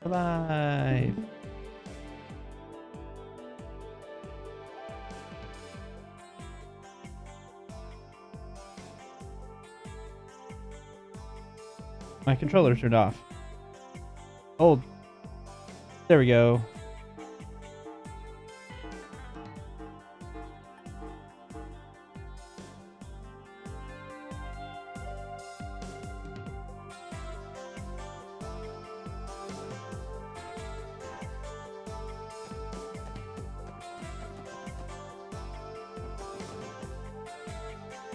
Bye-bye. My controller turned off. Oh, there we go.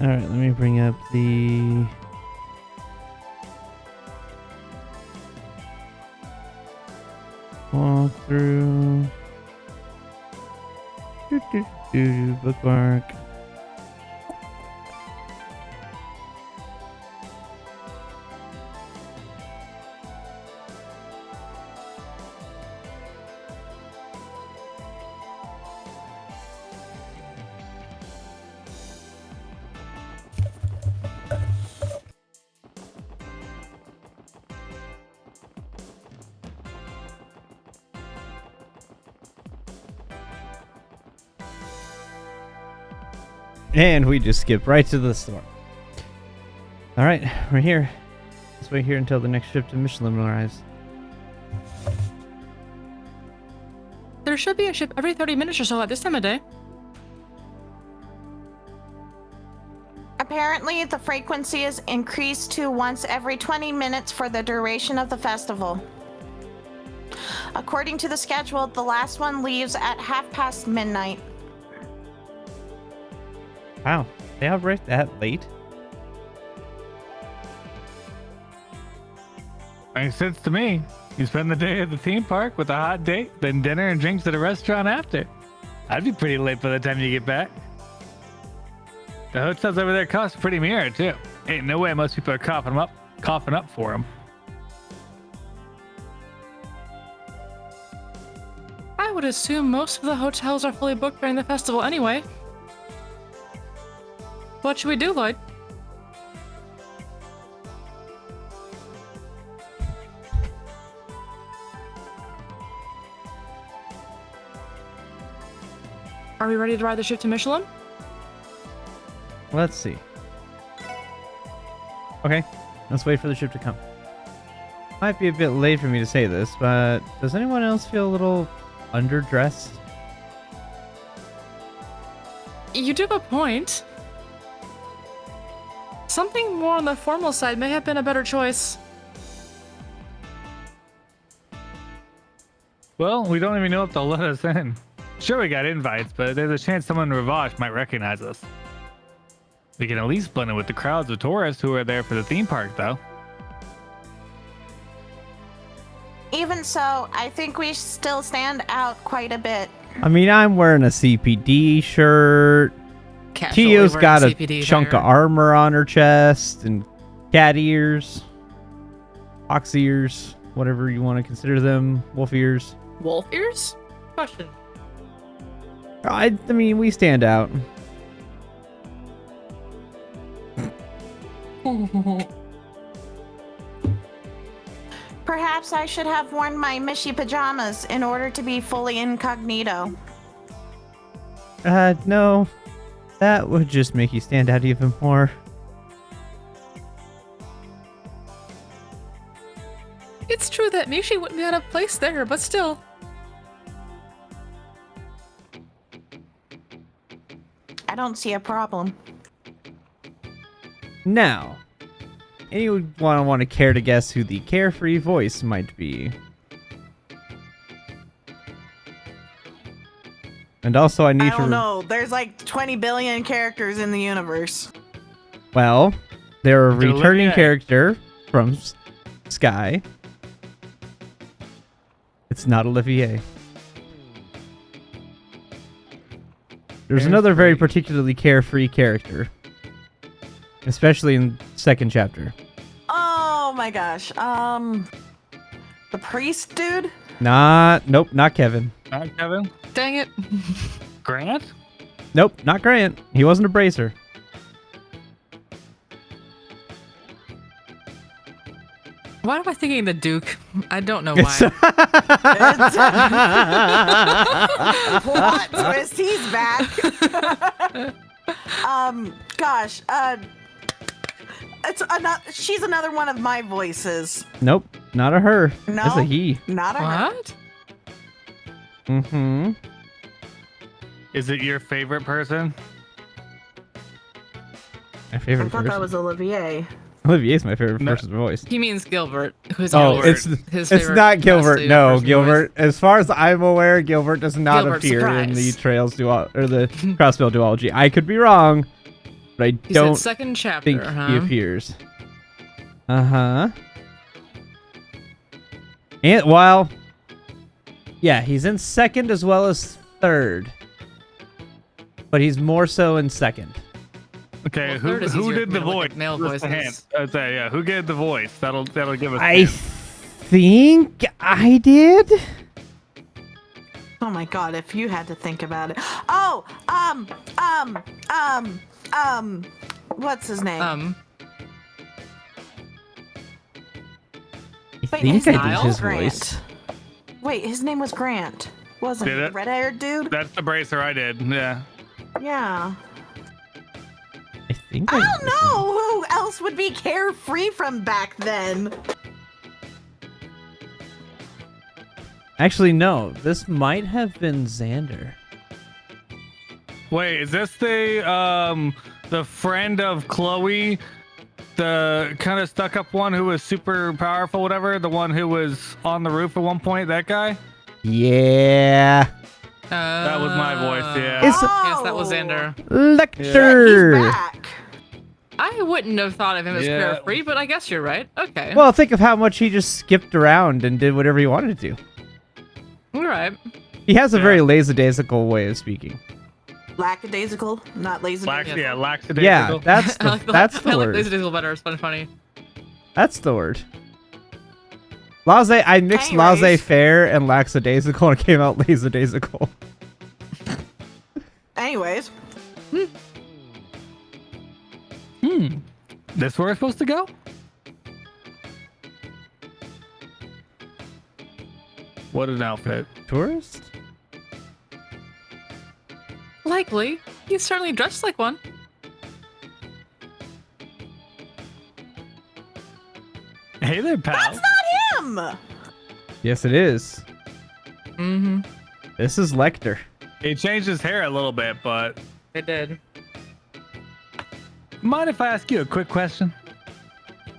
All right, let me bring up the walkthrough. Bookmark. And we just skipped right to the storm. All right, we're here. Let's wait here until the next ship to Michelin arrives. There should be a ship every 30 minutes or so at this time of day. Apparently, the frequency is increased to once every 20 minutes for the duration of the festival. According to the schedule, the last one leaves at midnight. Wow, they operate that late? Makes sense to me. You spend the day at the theme park with a hot date, then dinner and drinks at a restaurant after. I'd be pretty late by the time you get back. The hotels over there cost pretty mirror too. Ain't no way most people are coughing up for them. I would assume most of the hotels are fully booked during the festival anyway. What should we do, Lloyd? Are we ready to ride the ship to Michelin? Let's see. Okay, let's wait for the ship to come. Might be a bit late for me to say this, but does anyone else feel a little underdressed? You do have a point. Something more on the formal side may have been a better choice. Well, we don't even know if they'll let us in. Sure, we got invites, but there's a chance someone in Ravache might recognize us. We can at least blend in with the crowds of tourists who are there for the theme park, though. Even so, I think we still stand out quite a bit. I mean, I'm wearing a CPD shirt. Tio's got a chunk of armor on her chest and cat ears, ox ears, whatever you want to consider them, wolf ears. Wolf ears? Question. I mean, we stand out. Perhaps I should have worn my Mishi pajamas in order to be fully incognito. No. That would just make you stand out even more. It's true that Mishi wouldn't be out of place there, but still. I don't see a problem. Now, anyone want to care to guess who the carefree voice might be? And also, I need to... I don't know. There's like 20 billion characters in the universe. Well, they're a They're returning Olivier. character from Sky. It's not Olivier. There's another very particularly carefree character. Especially in second chapter. Oh my gosh. The priest dude? Nope, not Kevin. Not Kevin? Dang it. Grant? Nope, not Grant. He wasn't a bracer. Why am I thinking the Duke? I don't know It's- why. Plot twist, he's back. Gosh, she's another one of my voices. Nope, not a her. No, It's a he. not a her. What? Mm-hmm. Is it your favorite person? My favorite I thought person. that was Olivier. Olivier's my favorite No. person's voice. He means Gilbert. Who's Oh, Gilbert, it's not Gilbert. No, Gilbert. As far as I'm aware, Gilbert does not Gilbert, appear in the surprise. Trails dual or the Crossbell duology. I could be wrong, but I He don't said second chapter, think huh? he appears. Uh-huh. And well, yeah, he's in second as well as third, but he's more so in second. Okay, Well, who third is who easier did for the me to look voice? at male Just a hint. voices. I'd say, yeah, who gave the voice? That'll give us. a I hint. think I did. Oh my god, if you had to think about it. Oh, what's his name? I Wait, think his I name did was his Grant. voice. Wait, his name was Grant. Wasn't Did he? it? Red-haired dude? That's the bracer I did. Yeah. Yeah. I think I I don't know who else would be carefree from back then. Actually, no. This might have been Xander. Wait, is this the friend of Chloe, the kind of stuck up one who was super powerful, whatever, the one who was on the roof at one point? That guy? Yeah. That was my voice. Yeah. It's- Yes, that was Xander. Lecter. He's back. I wouldn't have thought of him as Yeah. carefree, but I guess you're right. Okay. Well, think of how much he just skipped around and did whatever he wanted to do. All right. He has a Yeah. very lackadaisical way of speaking. Lackadaisical, not lackadaisical. Yeah, lackadaisical. Yeah, that's I the, like the, that's the I like word. Lazy better. It's funny. That's the word. Laissez. I mixed Anyways. laissez-faire and lackadaisical, and it came out lackadaisical. Anyways, This where we're supposed to go? What an outfit. Tourist? Likely. He's certainly dressed like one. Hey there, pal. that's not him. Yes, it is. Mm-hmm. This is Lecter. He changed his hair a little bit, but It did. mind if I ask you a quick question?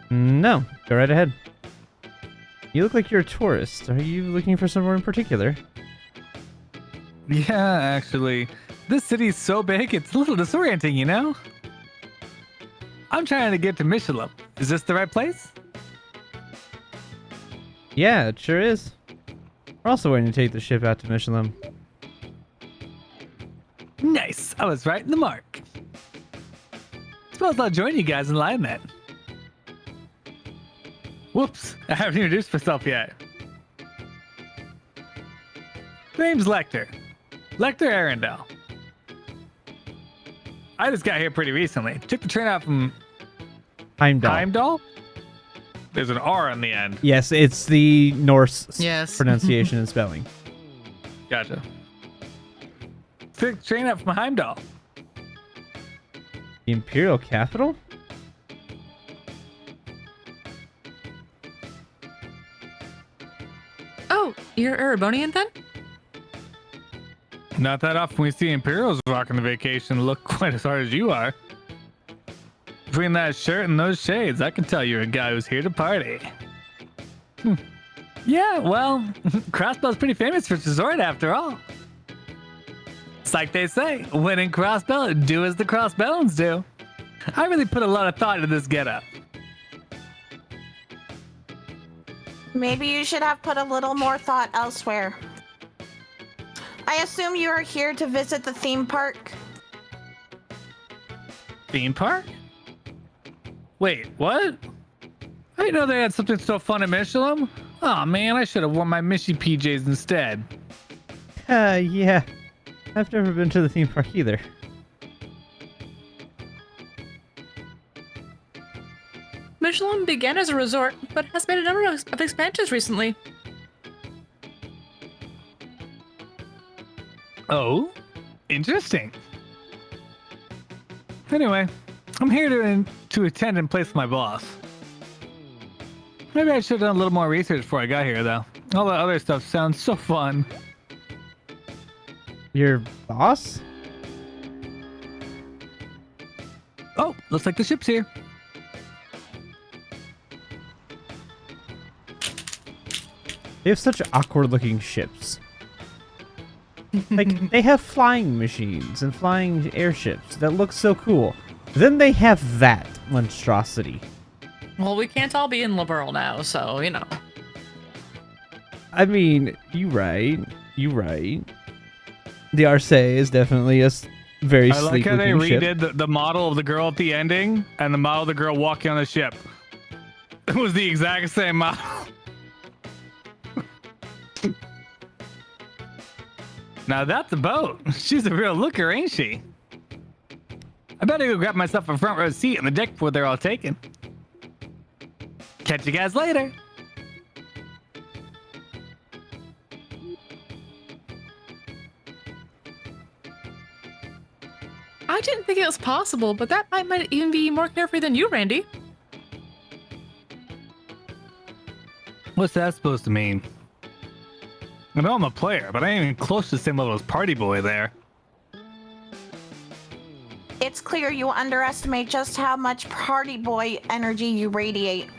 No, go right ahead. You look like you're a tourist. Are you looking for somewhere in particular? Yeah, actually. This city's so big, it's a little disorienting, you know? I'm trying to get to Michelin. Is this the right place? Yeah, it sure is. We're also waiting to take the ship out to Michelin. Nice. I was right in the mark. Suppose I'll join you guys in line then. Whoops, I haven't introduced myself yet. Name's Lecter. Lecter Arundel. I just got here pretty recently. Took the train out from Heimdall. Heimdall? There's an R on the end. Yes, it's the Norse Yes. pronunciation and spelling. Gotcha. Took the train out from Heimdall. The Imperial capital? Oh, you're Erebonian then? Not that often we see Imperials rocking the vacation look quite as hard as you are. Between that shirt and those shades, I can tell you're a guy who's here to party. Yeah, well, Crossbell's pretty famous for its resort after all. It's like they say, when in Crossbell, do as the Crossbellans do. I really put a lot of thought into this getup. Maybe you should have put a little more thought elsewhere. I assume you are here to visit the theme park. Theme park? Wait, what? I didn't know they had something so fun at Michelin. Oh man, I should have worn my Mishy PJs instead. Yeah. I've never been to the theme park either. Michelin began as a resort, but has made a number of expansions recently. Oh, interesting. Anyway, I'm here to attend in place of my boss. Maybe I should have done a little more research before I got here, though. All the other stuff sounds so fun. Your boss? Oh, looks like the ship's here. They have such awkward-looking ships. Like, they have flying machines and flying airships that look so cool. Then they have that monstrosity. Well, we can't all be in liberal now, so, you know. I mean, you right. The Arce is definitely a very I like how they sleek-looking ship. redid the model of the girl at the ending and the model of the girl walking on the ship. It was the exact same model. Now that's a boat. She's a real looker, ain't she? I better go grab myself a front row seat on the deck before they're all taken. Catch you guys later. I didn't think it was possible, but that might even be more carefree than you, Randy. What's that supposed to mean? I know I'm a player, but I ain't even close to the same level as Party Boy there. It's clear you underestimate just how much party boy energy you radiate.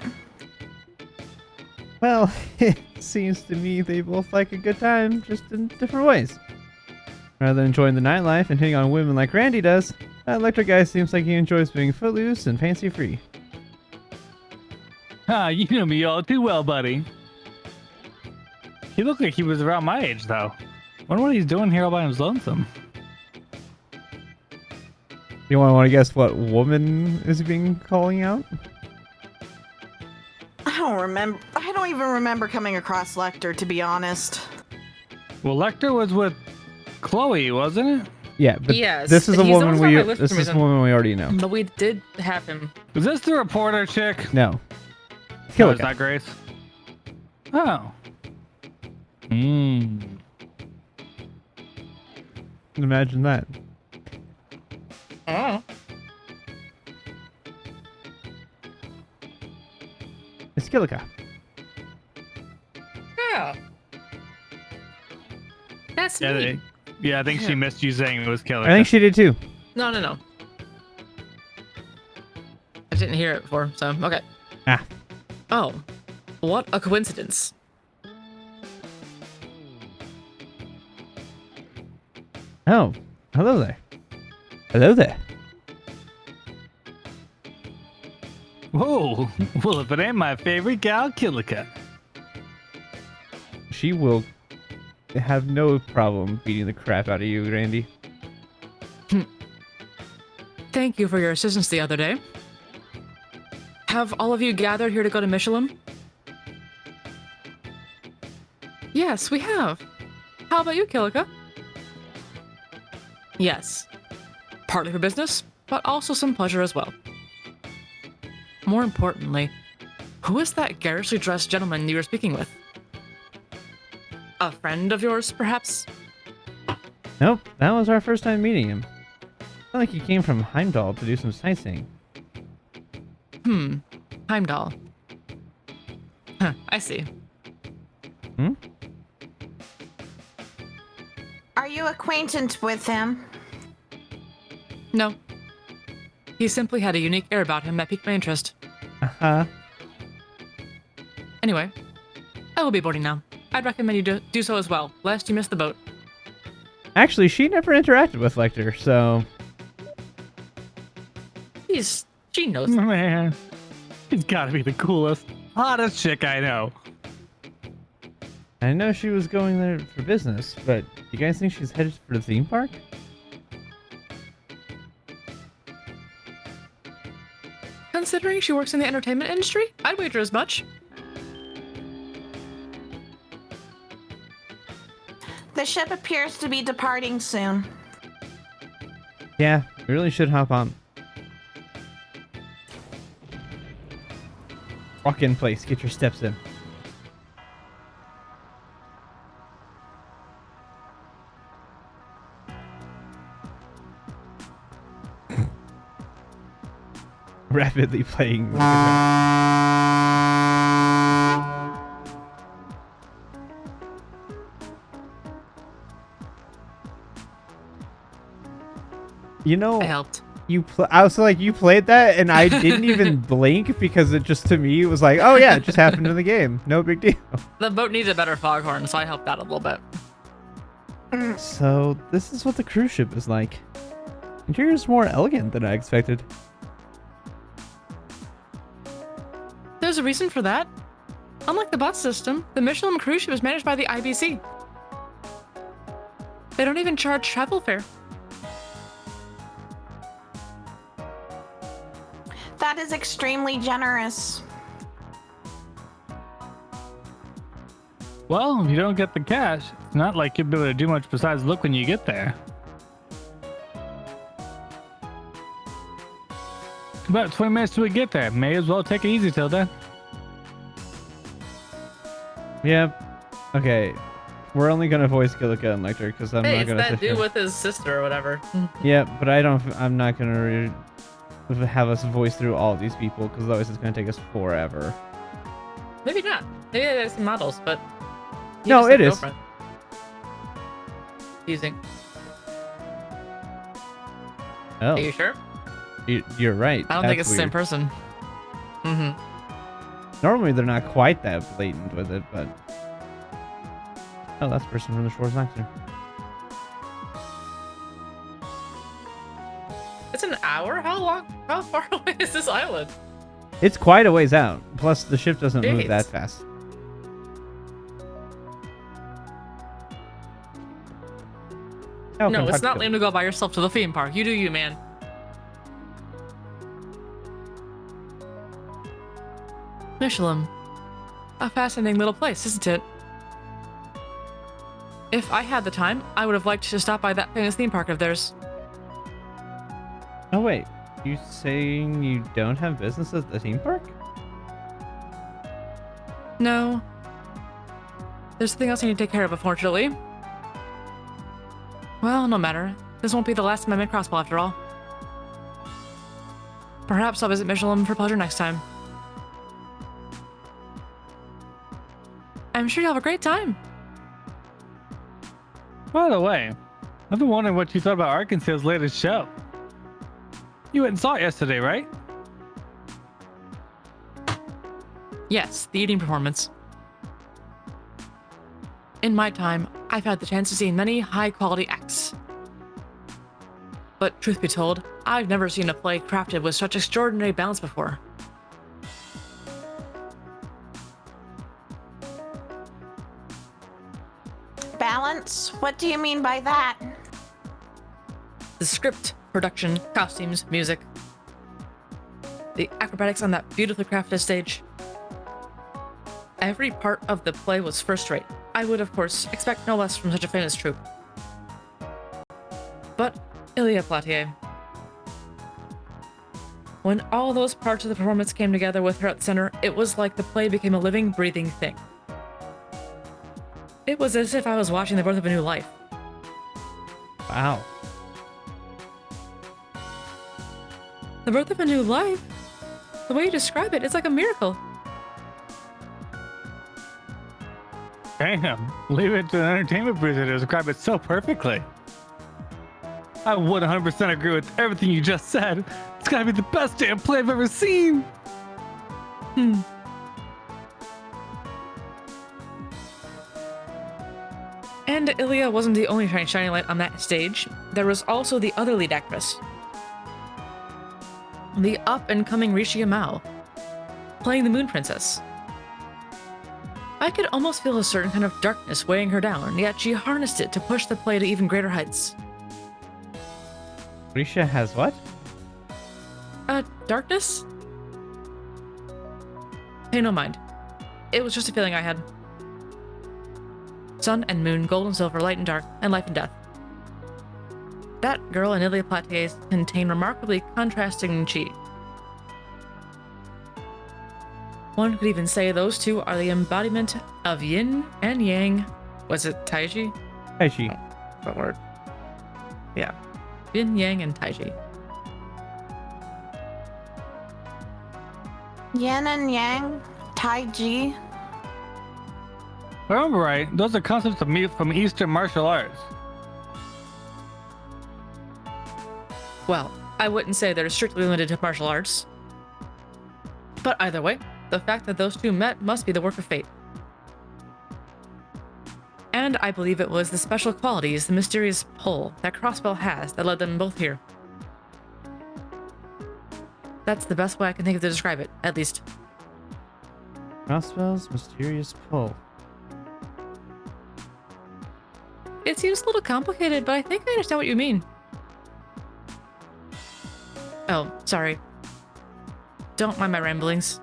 Well, it seems to me they both like a good time, just in different ways. Rather than enjoying the nightlife and hitting on women like Randy does, that electric guy seems like he enjoys being footloose and fancy-free. Ah, you know me all too well, buddy. He looked like he was around my age, though. Wonder what he's doing here all by his lonesome. You want to guess what woman is being calling out? I don't even remember coming across Lecter, to be honest. Well, Lecter was with Chloe, wasn't it? Yeah, but Yes, this is a he's woman always on my list this for is some a reason. woman we already know. But we did have him. Was this the reporter chick? No. Oh, Kill is it. that Grace? Oh. Hmm. Imagine that. Oh. It's Kilika. Yeah. That's Yeah, me. I think she missed you saying it was Killer. I think she did too. No. I didn't hear it before, so okay. Ah. Oh, what a coincidence. Oh, hello there. Hello there. Whoa. Well, if it ain't my favorite gal, Killica. She will have no problem beating the crap out of you, Randy. Thank you for your assistance the other day. Have all of you gathered here to go to Michelin? Yes, we have. How about you, Kilika? Yes. Partly for business, but also some pleasure as well. More importantly, who is that garishly dressed gentleman you were speaking with? A friend of yours, perhaps? Nope, that was our first time meeting him. I think he came from Heimdall to do some sightseeing. Heimdall. Huh, I see. Are you acquainted with him? No. He simply had a unique air about him that piqued my interest. Uh-huh. Anyway, I will be boarding now. I'd recommend you do so as well, lest you miss the boat. Actually, she never interacted with Lecter, so... She knows. Man, she's gotta be the coolest, hottest chick I know. I know she was going there for business, but you guys think she's headed for the theme park? Considering she works in the entertainment industry, I'd wager as much. The ship appears to be departing soon. Yeah, we really should hop on. Walk in place. Get your steps in. Rapidly playing. You know, I helped. I was like, you played that, and I didn't even blink because it just, to me, was like, oh yeah, it just happened in the game. No big deal. The boat needs a better foghorn, so I helped out a little bit. So this is what the cruise ship is like. Interior's more elegant than I expected. There's a reason for that. Unlike the bus system, the Michelin cruise ship is managed by the IBC. They don't even charge travel fare. That is extremely generous. Well, if you don't get the cash, it's not like you'll be able to do much besides look when you get there. About 20 minutes till we get there. May as well take it easy till then. Yep. Okay. We're only gonna voice Gillica and Lecter because I'm not gonna. Hey, it's that dude with his sister or whatever. Yeah, but I'm not gonna have us voice through all these people because otherwise it's gonna take us forever. Maybe not. Maybe there's some models, but no, it is. Using. Oh. Are you sure? You're right. I don't think it's the same person. Normally they're not quite that blatant with it, but oh, that's the person from the shores next to. It's an hour? How far away is this island? It's quite a ways out. Plus, the ship doesn't move Jeez. that fast. No, it's not lame to go by yourself to the theme park. You do you, man. Michelin. A fascinating little place, isn't it? If I had the time, I would have liked to stop by that famous theme park of theirs. Oh wait, you saying you don't have business at the theme park? No. There's something else I need to take care of, unfortunately. Well, no matter. This won't be the last time I'm in Crossbow after all. Perhaps I'll visit Michelin for pleasure next time. I'm sure you'll have a great time. By the way, I've been wondering what you thought about Arkansas's latest show. You went and saw it yesterday, right? Yes, the eating performance. In my time, I've had the chance to see many high-quality acts. But truth be told, I've never seen a play crafted with such extraordinary balance before. Balance? What do you mean by that? The script, production, costumes, music. The acrobatics on that beautifully crafted stage. Every part of the play was first-rate. I would, of course, expect no less from such a famous troupe. But Ilya Platier. When all those parts of the performance came together with her at the center, it was like the play became a living, breathing thing. It was as if I was watching the birth of a new life. Wow. The birth of a new life? The way you describe it, it's like a miracle. Damn, leave it to an entertainment producer to describe it so perfectly. I 100% agree with everything you just said. It's gotta be the best damn play I've ever seen. And Ilya wasn't the only shining light on that stage. There was also the other lead actress. The up-and-coming Rishi Mao, playing the Moon Princess. I could almost feel a certain kind of darkness weighing her down, yet she harnessed it to push the play to even greater heights. Risha has what? Darkness? Pay no mind. It was just a feeling I had. Sun and moon, gold and silver, light and dark, and life and death. That girl and Ilya Platier contain remarkably contrasting chi. One could even say those two are the embodiment of yin and yang. Was it Taiji? Taiji. What word? Yeah. Yin, yang, and Taiji. Yin and yang, Taiji. If I remember right, those are concepts from Eastern martial arts. Well, I wouldn't say they're strictly limited to martial arts. But either way, the fact that those two met must be the work of fate. And I believe it was the special qualities, the mysterious pull that Crossbell has that led them both here. That's the best way I can think of to describe it, at least. Crossbell's mysterious pull. It seems a little complicated, but I think I understand what you mean. Oh, sorry. Don't mind my ramblings.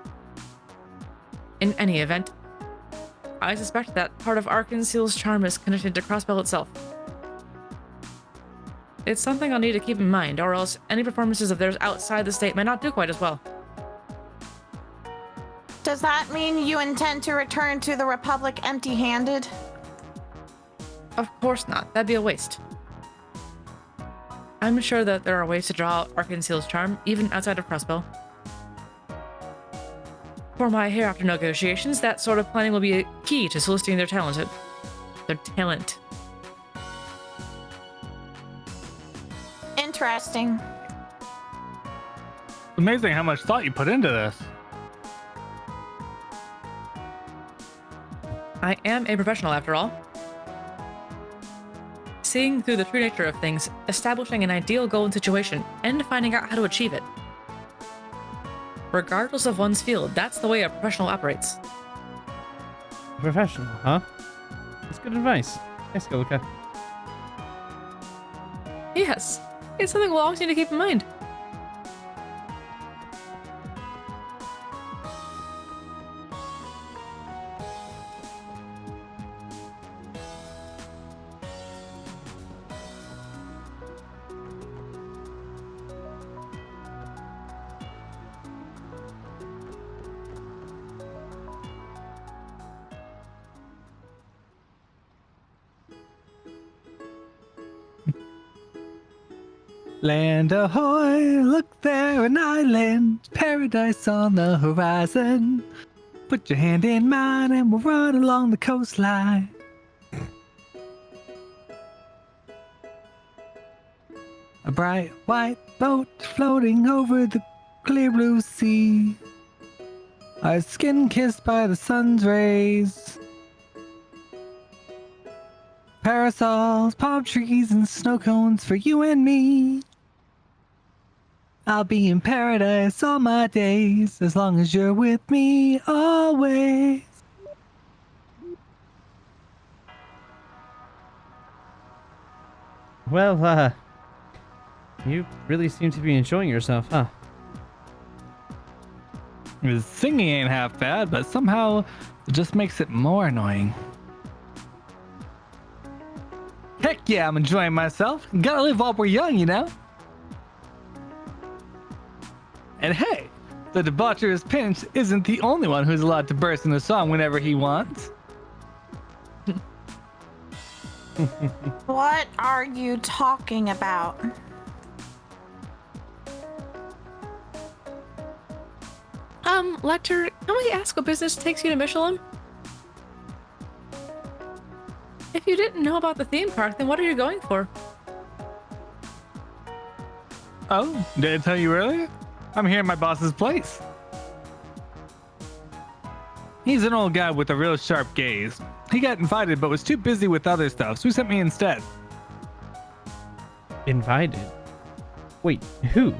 In any event, I suspect that part of Arkanseal's charm is connected to Crossbell itself. It's something I'll need to keep in mind, or else any performances of theirs outside the state might not do quite as well. Does that mean you intend to return to the Republic empty-handed? Of course not. That'd be a waste. I'm sure that there are ways to draw out Arkanseal's charm, even outside of Crossbell. For my hereafter negotiations, that sort of planning will be a key to soliciting their talent. Interesting. It's amazing how much thought you put into this. I am a professional after all. Seeing through the true nature of things, establishing an ideal goal and situation, and finding out how to achieve it. Regardless of one's field, that's the way a professional operates. Professional, huh? That's good advice. Thanks, Golika. Yes, it's something we'll always need to keep in mind. Land ahoy, look there, an island, paradise on the horizon. Put your hand in mine and we'll run along the coastline. A bright white boat floating over the clear blue sea. Our skin kissed by the sun's rays. Parasols, palm trees, and snow cones for you and me. I'll be in paradise all my days, as long as you're with me always. Well, you really seem to be enjoying yourself, huh? The singing ain't half bad, but somehow it just makes it more annoying. Heck yeah, I'm enjoying myself. Gotta live while we're young, you know? And hey, the debaucherous Pinch isn't the only one who's allowed to burst into song whenever he wants. What are you talking about? Lecter, can we ask what business takes you to Michelin? If you didn't know about the theme park, then what are you going for? Oh, did I tell you earlier? I'm here at my boss's place. He's an old guy with a real sharp gaze. He got invited but was too busy with other stuff, so he sent me instead. Invited? Wait, who?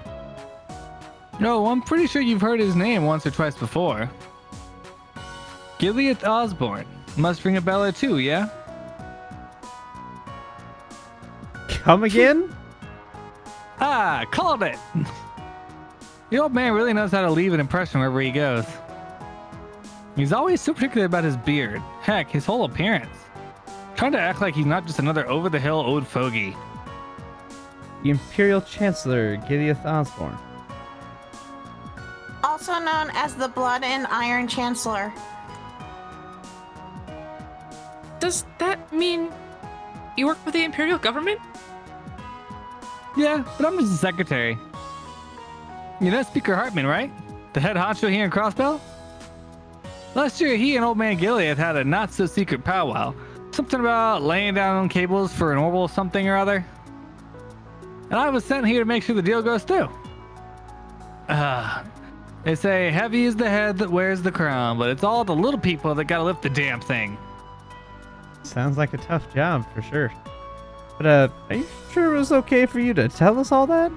No, I'm pretty sure you've heard his name once or twice before. Gilead Osborne. Must ring a bell or two, yeah? Come again? Ah, called it! The old man really knows how to leave an impression wherever he goes. He's always so particular about his beard. Heck, his whole appearance. Trying to act like he's not just another over-the-hill old fogey. The Imperial Chancellor, Gilead Osborne. also known as the Blood and Iron Chancellor. Does that mean you work for the Imperial government? Yeah, but I'm just the secretary. You know Speaker Hartman, right? The head honcho here in Crossbell? Last year, he and Old Man Gilead had a not-so-secret powwow. Something about laying down cables for an orbital something or other. And I was sent here to make sure the deal goes through. They say heavy is the head that wears the crown, but it's all the little people that gotta lift the damn thing. Sounds like a tough job for sure. But are you sure it was okay for you to tell us all that?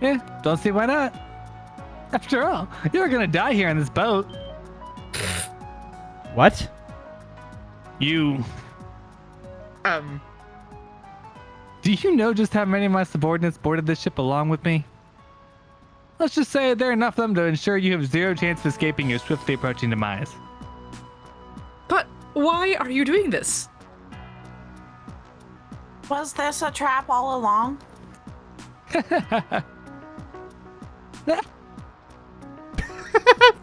Yeah, don't see why not. After all, you were gonna die here on this boat. What? You... Do you know just how many of my subordinates boarded this ship along with me? Let's just say there are enough of them to ensure you have zero chance of escaping your swiftly approaching demise. But why are you doing this? Was this a trap all along?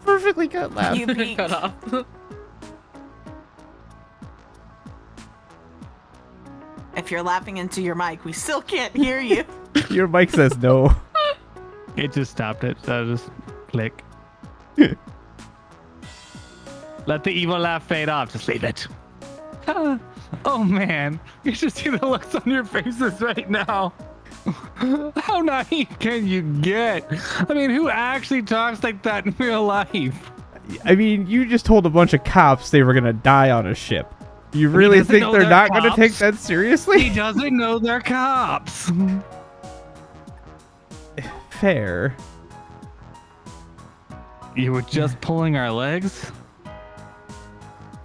Perfectly cut laugh. You peeked. Cut off. If you're laughing into your mic, we still can't hear you. Your mic says no. It just stopped it, so just click. Let the evil laugh fade off. Just leave it. Oh man, you should see the looks on your faces right now. How naive can you get? I mean, who actually talks like that in real life? I mean, you just told a bunch of cops they were gonna die on a ship. You really think they're not gonna take that seriously? He doesn't know they're cops. Fair. You were just pulling our legs?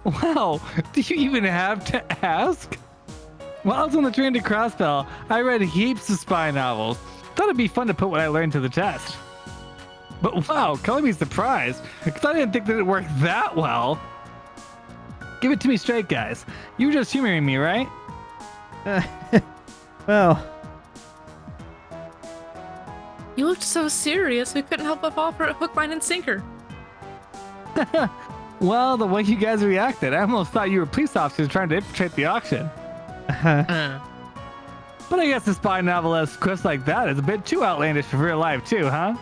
Wow, do you even have to ask? While I was on the train to Crossbell, I read heaps of spy novels. Thought it'd be fun to put what I learned to the test. But wow, calling me surprised, because I didn't think that it worked that well. Give it to me straight, guys. You were just humoring me, right? Well... You looked so serious, we couldn't help but fall for it hook, line, and sinker. Well, the way you guys reacted, I almost thought you were police officers trying to infiltrate the auction. But I guess a spy novelist quest like that is a bit too outlandish for real life too, huh?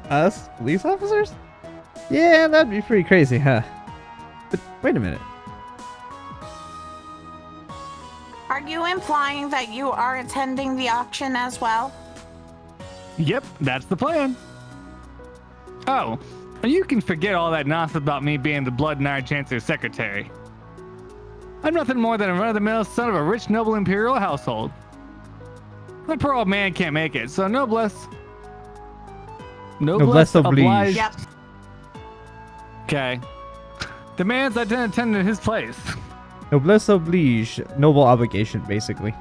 Us? Police officers? Yeah, that'd be pretty crazy, huh? But wait a minute. Are you implying that you are attending the auction as well? Yep, that's the plan. Oh, you can forget all that nonsense about me being the Blood and Iron Chancellor's secretary. I'm nothing more than a run-of-the-mill son of a rich, noble imperial household. My poor old man can't make it, so noblesse oblige. Yep. Okay. Demands I didn't attend in his place. Noblesse oblige. Noble obligation, basically.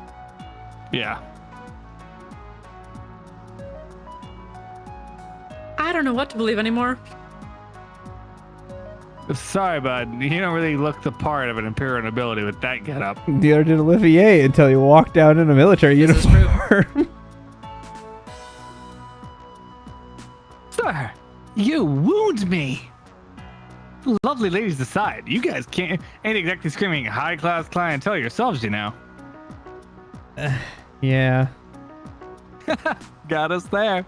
Yeah. I don't know what to believe anymore. Sorry, bud. You don't really look the part of an imperial nobility with that getup. Neither did Olivier until you walked down in a military This is uniform. Sir, you wound me. Lovely ladies aside, you guys ain't exactly screaming high-class clientele yourselves, you know. Yeah. Got us there.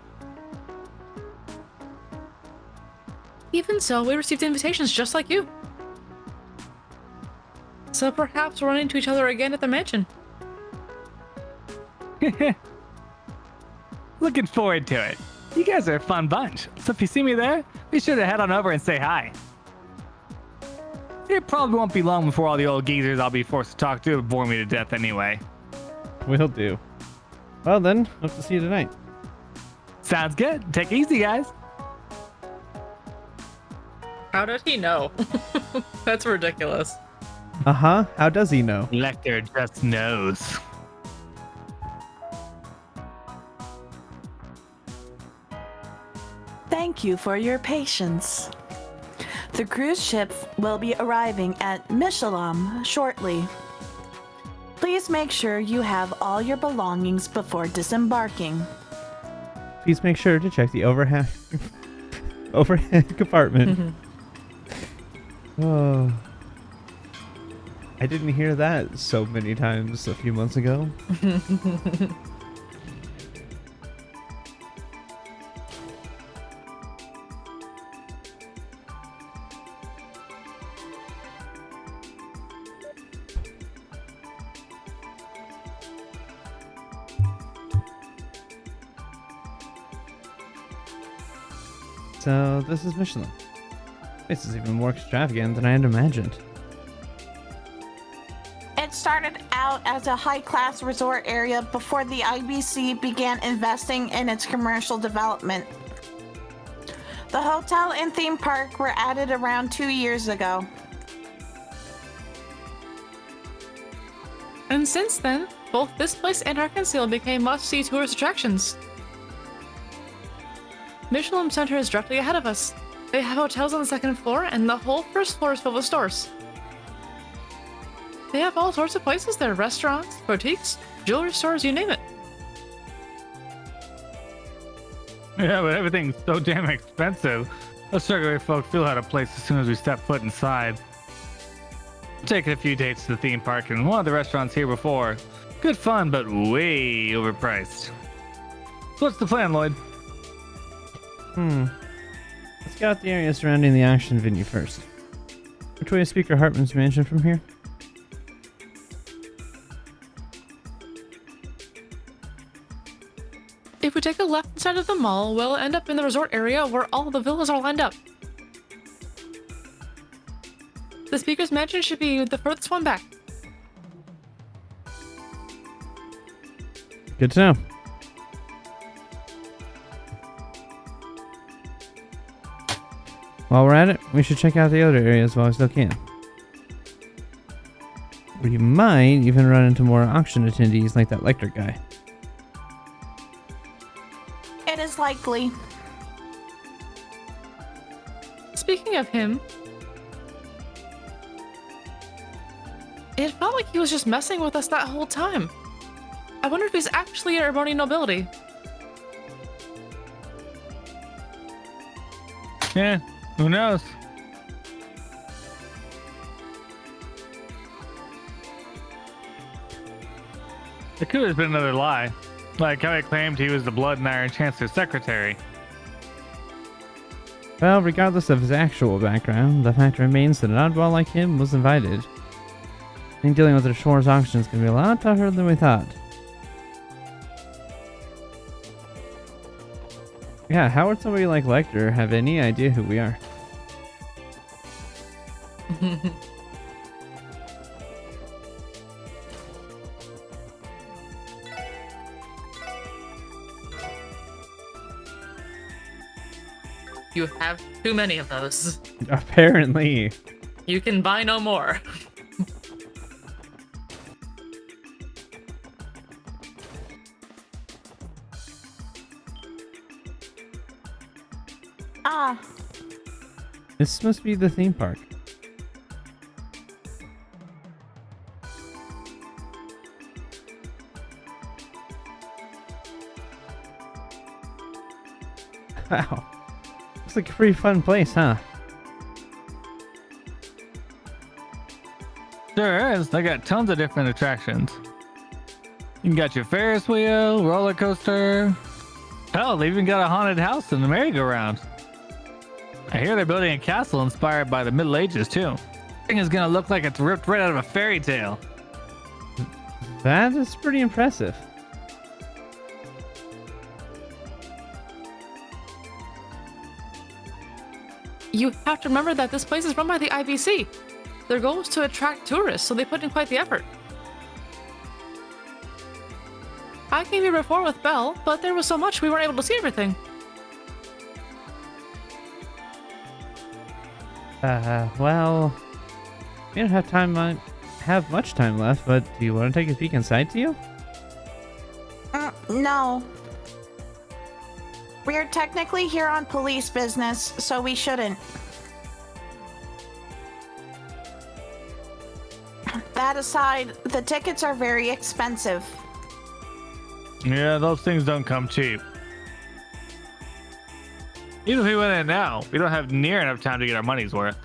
Even so, we received invitations just like you. So perhaps we'll run into each other again at the mansion. Looking forward to it. You guys are a fun bunch, so if you see me there, be sure to head on over and say hi. It probably won't be long before all the old geezers I'll be forced to talk to bore me to death anyway. Will do. Well then, hope to see you tonight. Sounds good. Take it easy, guys. How did he know? That's ridiculous. Uh-huh. How does he know? Lecter just knows. Thank you for your patience. The cruise ship will be arriving at Mishalam shortly. Please make sure you have all your belongings before disembarking. Please make sure to check the overhead compartment. Oh. I didn't hear that so many times a few months ago. So this is Michelin. This is even more extravagant than I had imagined. It started out as a high-class resort area before the IBC began investing in its commercial development. The hotel and theme park were added around 2 years ago. And since then, both this place and Arkansas became must-see tourist attractions. Michelin Center is directly ahead of us. They have hotels on the second floor, and the whole first floor is filled with stores. They have all sorts of places there: restaurants, boutiques, jewelry stores, you name it. Yeah, but everything's so damn expensive. Us regular folk feel out of place as soon as we step foot inside. I've taken a few dates to the theme park and one of the restaurants here before. Good fun, but way overpriced. So what's the plan, Lloyd? Let's scout the area surrounding the action venue first. Which way is Speaker Hartman's mansion from here? If we take a left side of the mall, we'll end up in the resort area where all the villas are lined up. The speaker's mansion should be the furthest one back. Good to know. While we're at it, we should check out the other areas while we still can. We might even run into more auction attendees like that electric guy. It is likely. Speaking of him, it felt like he was just messing with us that whole time. I wonder if he's actually a Urbani nobility. Yeah, who knows? It could have been another lie. Like how he claimed he was the Blood and Iron Chancellor's secretary. Well, regardless of his actual background, the fact remains that an oddball like him was invited. I think dealing with the Shore's auctions can be a lot tougher than we thought. Yeah, how would somebody like Lecter have any idea who we are? You have too many of those. Apparently. You can buy no more. Ah, This must be the theme park. Wow. Looks like a pretty fun place, huh? Sure is. They got tons of different attractions. You got your Ferris wheel, roller coaster. Hell, they even got a haunted house and a merry-go-round. I hear they're building a castle inspired by the Middle Ages, too. Thing is gonna look like it's ripped right out of a fairy tale. That is pretty impressive. You have to remember that this place is run by the IBC. Their goal is to attract tourists, so they put in quite the effort. I came here before with Belle, but there was so much we weren't able to see everything. Well, we don't have much time left, but do you want to take a peek inside to you? no. We're technically here on police business, so we shouldn't. That aside, the tickets are very expensive. Yeah, those things don't come cheap. Even if we went in now, we don't have near enough time to get our money's worth.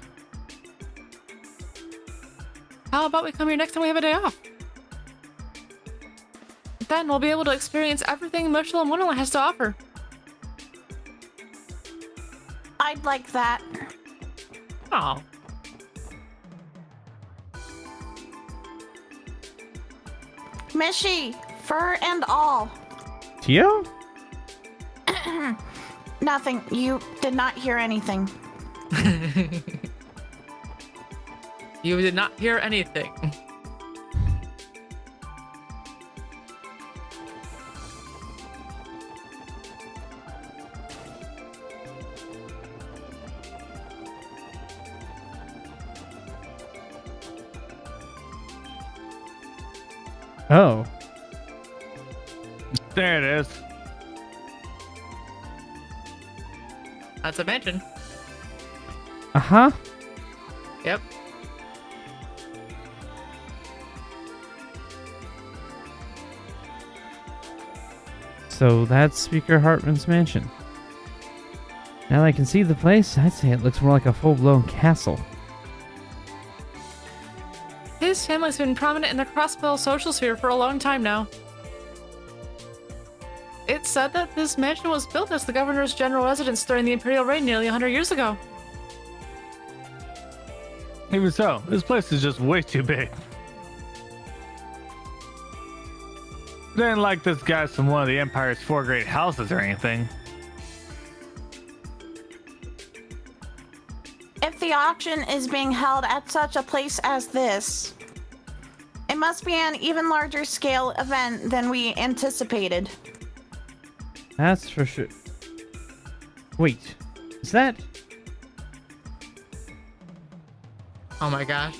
How about we come here next time we have a day off? Then we'll be able to experience everything Mushroom Wonderland has to offer. I'd like that. Oh. Mishy, fur and all. Tio? Nothing. You did not hear anything. You did not hear anything. Oh. There it is. That's a mansion. Uh-huh. Yep. So that's Speaker Hartman's mansion. Now that I can see the place, I'd say it looks more like a full-blown castle. His family's been prominent in the Crossbell social sphere for a long time now. It's said that this mansion was built as the governor's general residence during the Imperial reign nearly 100 years ago. Even so, this place is just way too big. They didn't like this guy's from one of the Empire's 4 great houses or anything. If the auction is being held at such a place as this, it must be an even larger scale event than we anticipated. That's for sure. Wait, is that... Oh my gosh.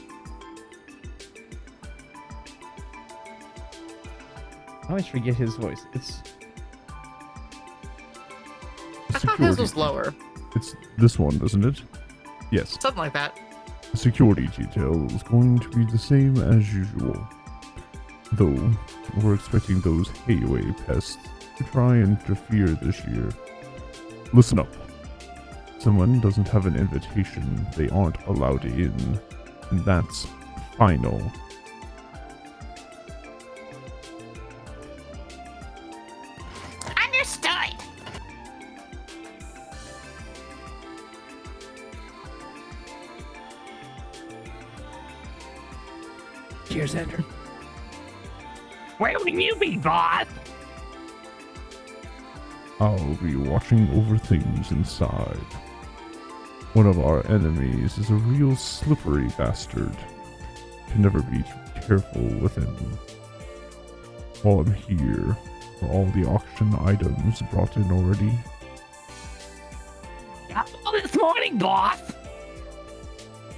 I always forget his voice. It's... I thought his was lower. It's this one, isn't it? Yes. Something like that. The security detail is going to be the same as usual. Though, we're expecting those hayway pests to try and interfere this year. Listen up. Someone doesn't have an invitation, they aren't allowed in. And that's final. Understood. Cheers, Andrew. Where will you be, boss? I'll be watching over things inside. One of our enemies is a real slippery bastard. Can never be too careful with him. While I'm here, are all the auction items brought in already? Well, this morning, boss.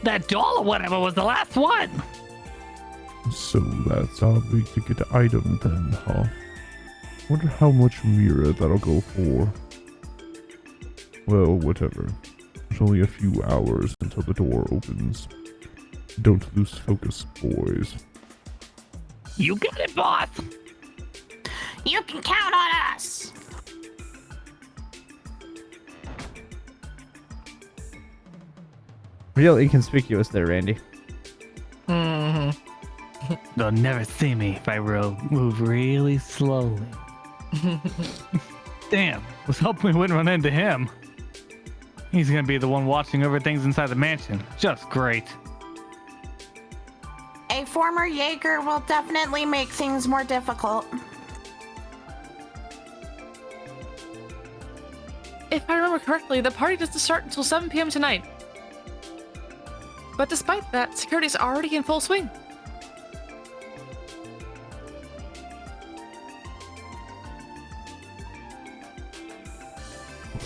That doll or whatever was the last one. So that's our big ticket item then, huh? Wonder how much Mira that'll go for. Well, whatever. There's only a few hours until the door opens. Don't lose focus, boys. You got it, boss. You can count on us. Real inconspicuous there, Randy. Mm-hmm. They'll never see me if I move really slowly. Damn, was hoping we wouldn't run into him. He's gonna be the one watching over things inside the mansion. Just great. A former Jaeger will definitely make things more difficult. If I remember correctly, the party doesn't start until 7 p.m. tonight. But despite that, security's already in full swing.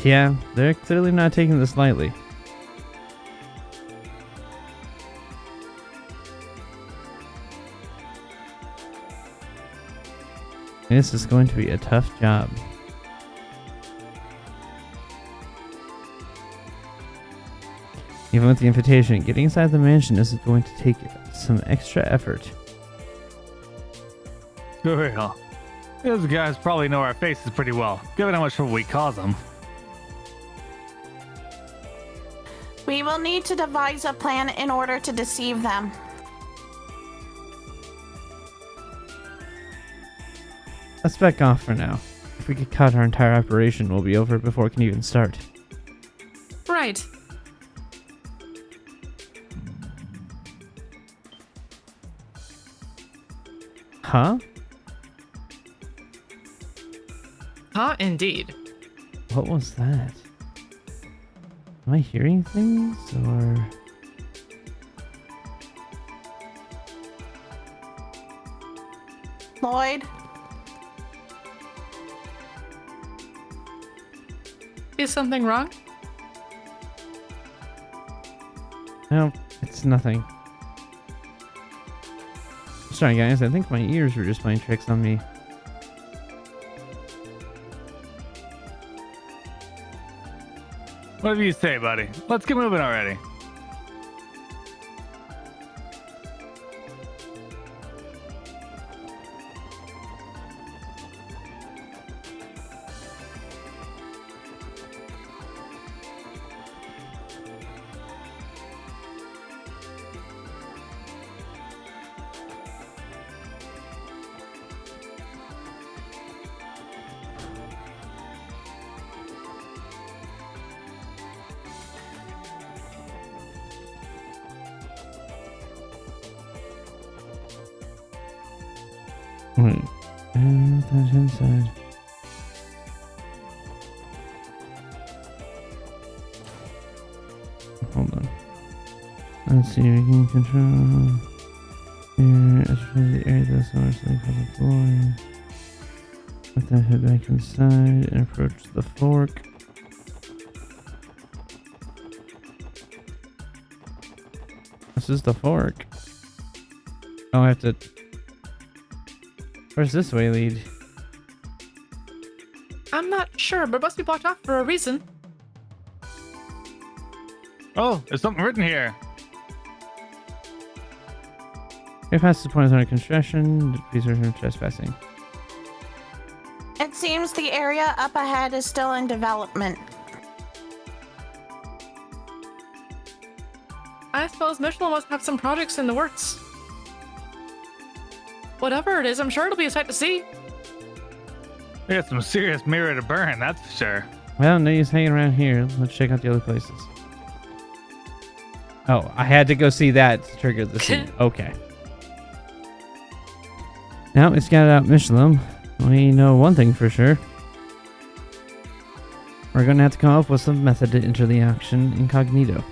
Yeah, they're clearly not taking this lightly. This is going to be a tough job. Even with the invitation, getting inside the mansion is going to take some extra effort. Well, those guys probably know our faces pretty well, given how much trouble we cause them. We will need to devise a plan in order to deceive them. Let's back off for now. If we get caught, our entire operation will be over before it can even start. Right. Huh? Huh, indeed. What was that? Am I hearing things, or... Lloyd? Is something wrong? No, it's nothing. Sorry guys, I think my ears were just playing tricks on me. Whatever you say, buddy. Let's get moving already. Wait, that's inside. Hold on. Let's see, we can control here, as for the area that's largely for the floor. Let that head back inside and approach the fork. This is the fork. Oh, I have to... Where's this way lead? I'm not sure, but it must be blocked off for a reason. Oh, there's something written here. If past the point is under construction, please return to trespassing. It seems the area up ahead is still in development. I suppose Michelin must have some projects in the works. Whatever it is, I'm sure it'll be a sight to see. We got some serious mirror to burn, that's for sure. Well, no use hanging around here. Let's check out the other places. Oh, I had to go see that to trigger the scene. Okay. Now we scouted out Michelin. We know one thing for sure. We're going to have to come up with some method to enter the auction incognito.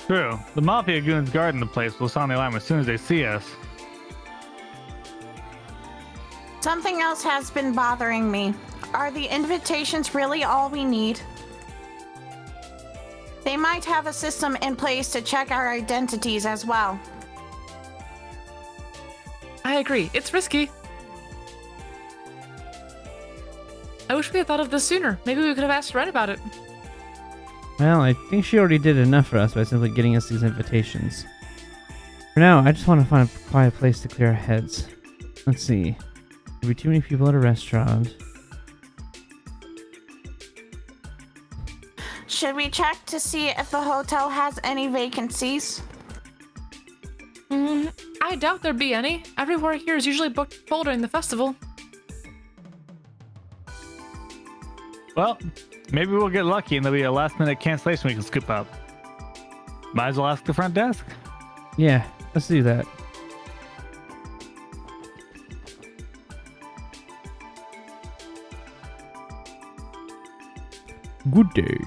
True. The Mafia goons guarding the place will sound the alarm as soon as they see us. Something else has been bothering me. Are the invitations really all we need? They might have a system in place to check our identities as well. I agree. It's risky. I wish we had thought of this sooner. Maybe we could have asked Ren about it. Well, I think she already did enough for us by simply getting us these invitations. For now, I just want to find a quiet place to clear our heads. Let's see. There'll be too many people at a restaurant. Should we check to see if the hotel has any vacancies? I doubt there'd be any. Everywhere here is usually booked full during the festival. Well, maybe we'll get lucky and there'll be a last-minute cancellation we can scoop up. Might as well ask the front desk. Yeah, let's do that. Good day.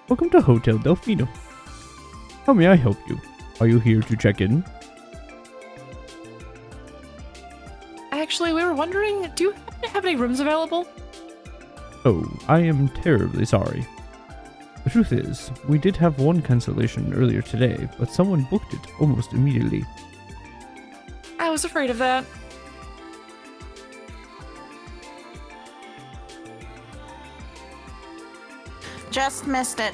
Welcome to Hotel Delfino. How may I help you? Are you here to check in? Actually, we were wondering, do you have any rooms available? Oh, I am terribly sorry. The truth is, we did have one cancellation earlier today, but someone booked it almost immediately. I was afraid of that. Just missed it.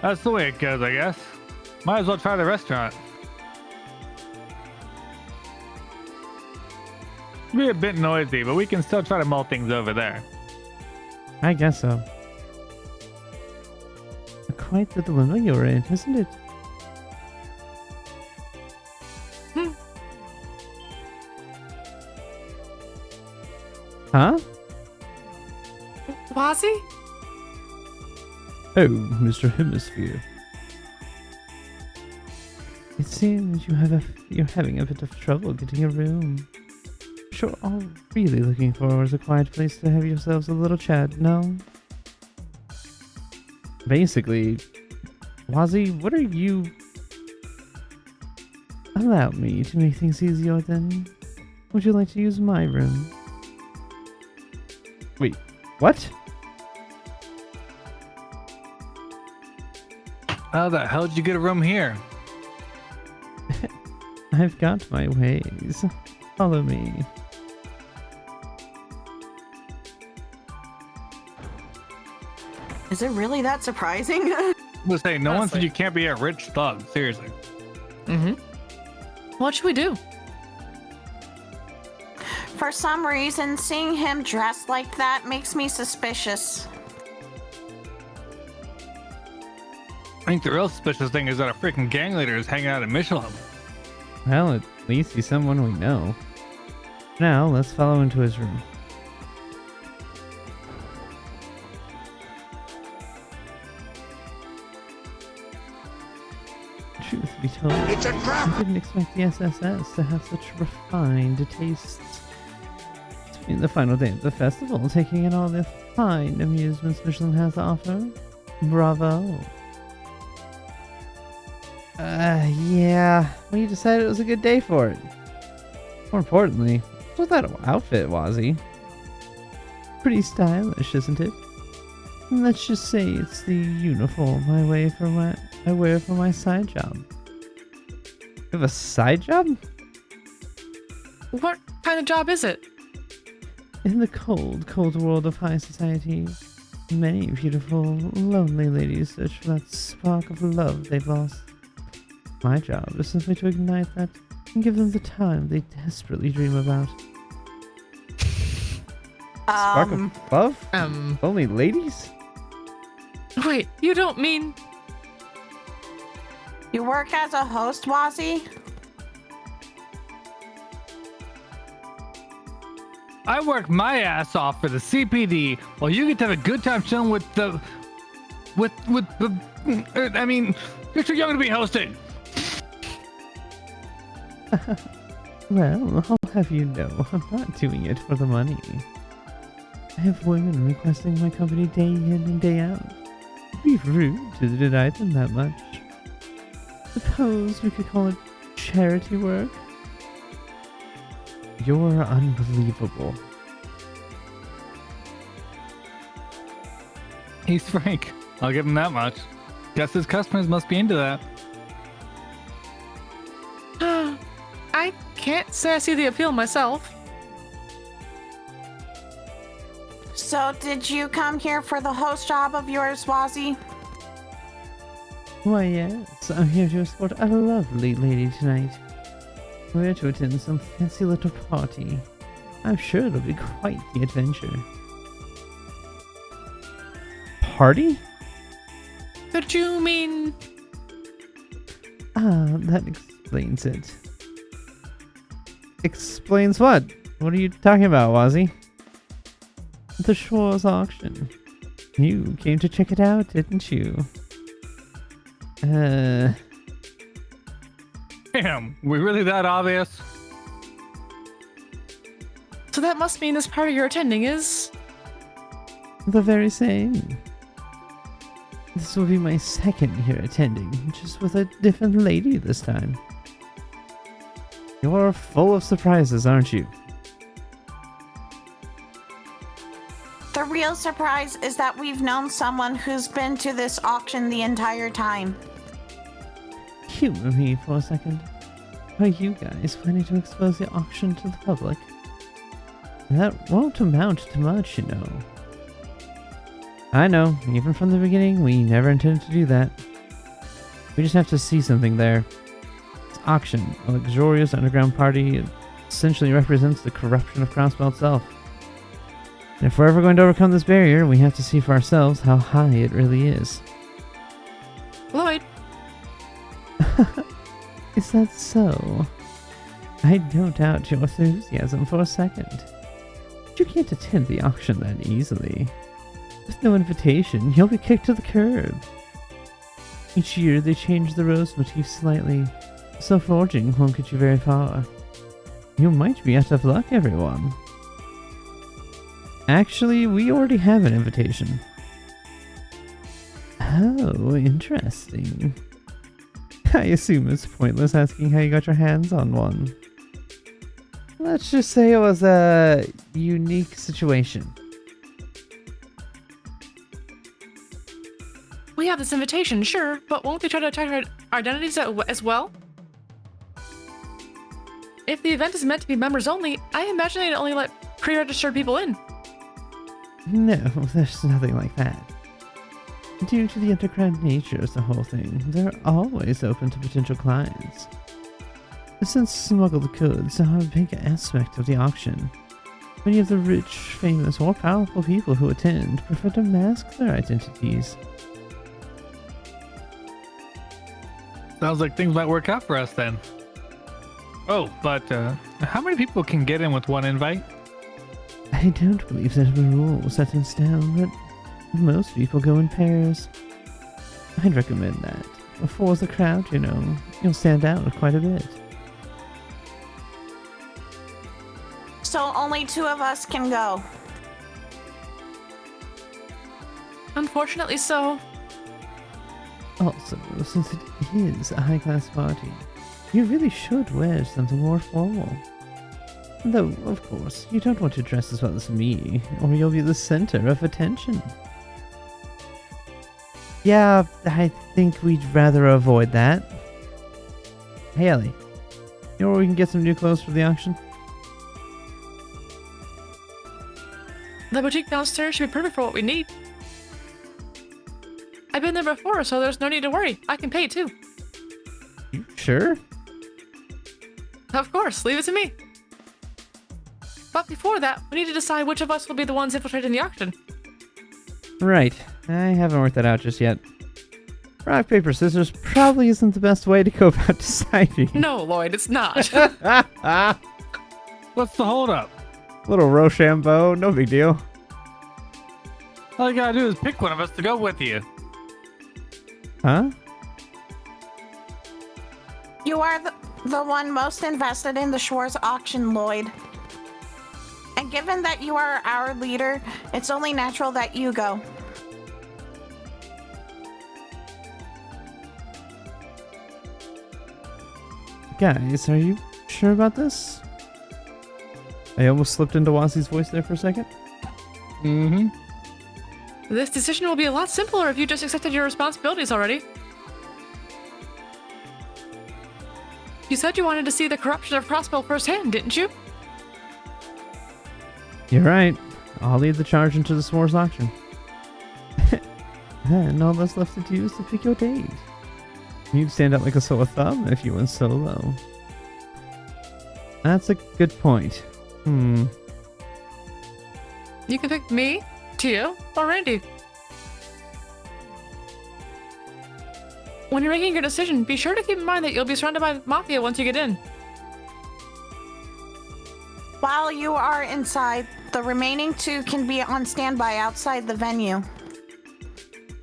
That's the way it goes, I guess. Might as well try the restaurant. It'll be a bit noisy, but we can still try to mull things over there. I guess so. quite the dilemma you're in, isn't it? Huh? Wazzy? Oh, Mr. Hemisphere. It seems you're having a bit of trouble getting a room. Sure, all really looking for is a quiet place to have yourselves a little chat, no? Basically, Wazzy, what are you... Allow me to make things easier then. Would you like to use my room? Wait, what? How the hell did you get a room here? I've got my ways. Follow me. Is it really that surprising? I was saying, no one said you can't be a rich thug. Seriously. Mm-hmm. What should we do? For some reason, seeing him dressed like that makes me suspicious. I think the real suspicious thing is that a freaking gang leader is hanging out at Michelin. Well, at least he's someone we know. Now, let's follow into his room. Truth be told, it's a trap! I didn't expect the SSS to have such refined tastes. To be the final day of the festival, taking in all the fine amusements Michelin has to offer. Bravo! Yeah, we decided it was a good day for it. More importantly, what's that outfit, Wazzy? Pretty stylish, isn't it? Let's just say it's the uniform I wear for my side job. You have a side job? What kind of job is it? In the cold, cold world of high society, many beautiful, lonely ladies search for that spark of love they've lost. My job is simply to ignite that and give them the time they desperately dream about. Spark of love? Only ladies? Wait, you don't mean... You work as a host, Wazzy? I work my ass off for the CPD while you get to have a good time chilling with the... I mean, you're too young to be hosting. Well, I'll have you know, I'm not doing it for the money. I have women requesting my company day in and day out. It'd be rude to deny them that much. Suppose we could call it charity work? You're unbelievable. He's frank. I'll give him that much. Guess his customers must be into that. I can't say I see the appeal myself. So, did you come here for the host job of yours, Wazzy? Why yes, I'm here to escort a lovely lady tonight. We're to attend some fancy little party. I'm sure it'll be quite the adventure. Party? Did you mean... Ah, that explains it. Explains what? What are you talking about, Wazzy? The Shores auction. You came to check it out, didn't you? Damn, we really that obvious? So that must mean this party you're attending is... The very same. This will be my second year attending, just with a different lady this time. You're full of surprises, aren't you? The real surprise is that we've known someone who's been to this auction the entire time. Humor me for a second. Are you guys planning to expose the auction to the public? That won't amount to much, you know. I know, even from the beginning, we never intended to do that. We just have to see something there. This auction, a luxurious underground party, it essentially represents the corruption of Crossbell itself. And if we're ever going to overcome this barrier, we have to see for ourselves how high it really is. Lloyd. Is that so? I don't doubt your enthusiasm for a second. But you can't attend the auction that easily. With no invitation, you'll be kicked to the curb. Each year they change the rose motif slightly, so forging won't get you very far. You might be out of luck, everyone. Actually, we already have an invitation. Oh, interesting. I assume it's pointless asking how you got your hands on one. Let's just say it was a unique situation. We have this invitation, sure, but won't they try to attack our identities as well? If the event is meant to be members only, I imagine they'd only let pre-registered people in. No, there's nothing like that. Due to the underground nature of the whole thing, they're always open to potential clients. Since smuggled goods are a big aspect of the auction, many of the rich, famous, or powerful people who attend prefer to mask their identities. Sounds like things might work out for us then. Oh, but how many people can get in with one invite? I don't believe there's a rule set in stone, but most people go in pairs. I'd recommend that. For the crowd, you know, you'll stand out quite a bit. So only 2 of us can go. Unfortunately so. Also, since it is a high-class party, you really should wear something more formal. Though, of course, you don't want to dress as well as me, or you'll be the center of attention. Yeah, I think we'd rather avoid that. Hey, Ellie. You know where we can get some new clothes for the auction? The boutique downstairs should be perfect for what we need. I've been there before, so there's no need to worry. I can pay too. You sure? Of course, leave it to me. But before that, we need to decide which of us will be the ones infiltrating the auction. Right. I haven't worked that out just yet. Rock, paper, scissors probably isn't the best way to go about deciding. No, Lloyd, it's not. What's the holdup? Little Rochambeau, no big deal. All you gotta do is pick one of us to go with you. Huh? You are the one most invested in the Schwartz auction, Lloyd. And given that you are our leader, it's only natural that you go. Guys, are you sure about this? I almost slipped into Wassie's voice there for a second. Mm-hmm. This decision will be a lot simpler if you just accepted your responsibilities already. You said you wanted to see the corruption of Crossbell firsthand, didn't you? You're right. I'll lead the charge into the s'mores auction. Then all that's left to do is to pick your date. You'd stand out like a sore thumb if you went solo. That's a good point. You can pick me, Tia, or Randy. When you're making your decision, be sure to keep in mind that you'll be surrounded by the Mafia once you get in. While you are inside, the remaining 2 can be on standby outside the venue.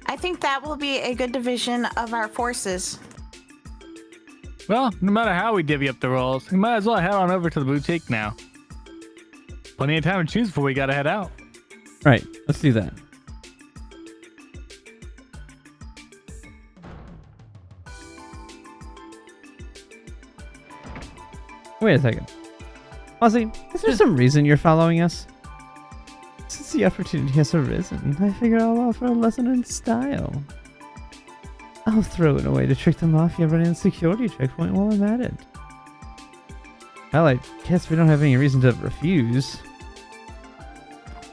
I think that will be a good division of our forces. Well, no matter how we divvy up the roles, we might as well head on over to the boutique now. Plenty of time to choose before we gotta head out. Right, let's do that. Wait a second. Ozzy, is there some reason you're following us? Since the opportunity has arisen, I figure I'll offer a lesson in style. I'll throw in a way to trick the Mafia running a security checkpoint while I'm at it. Well, I guess we don't have any reason to refuse.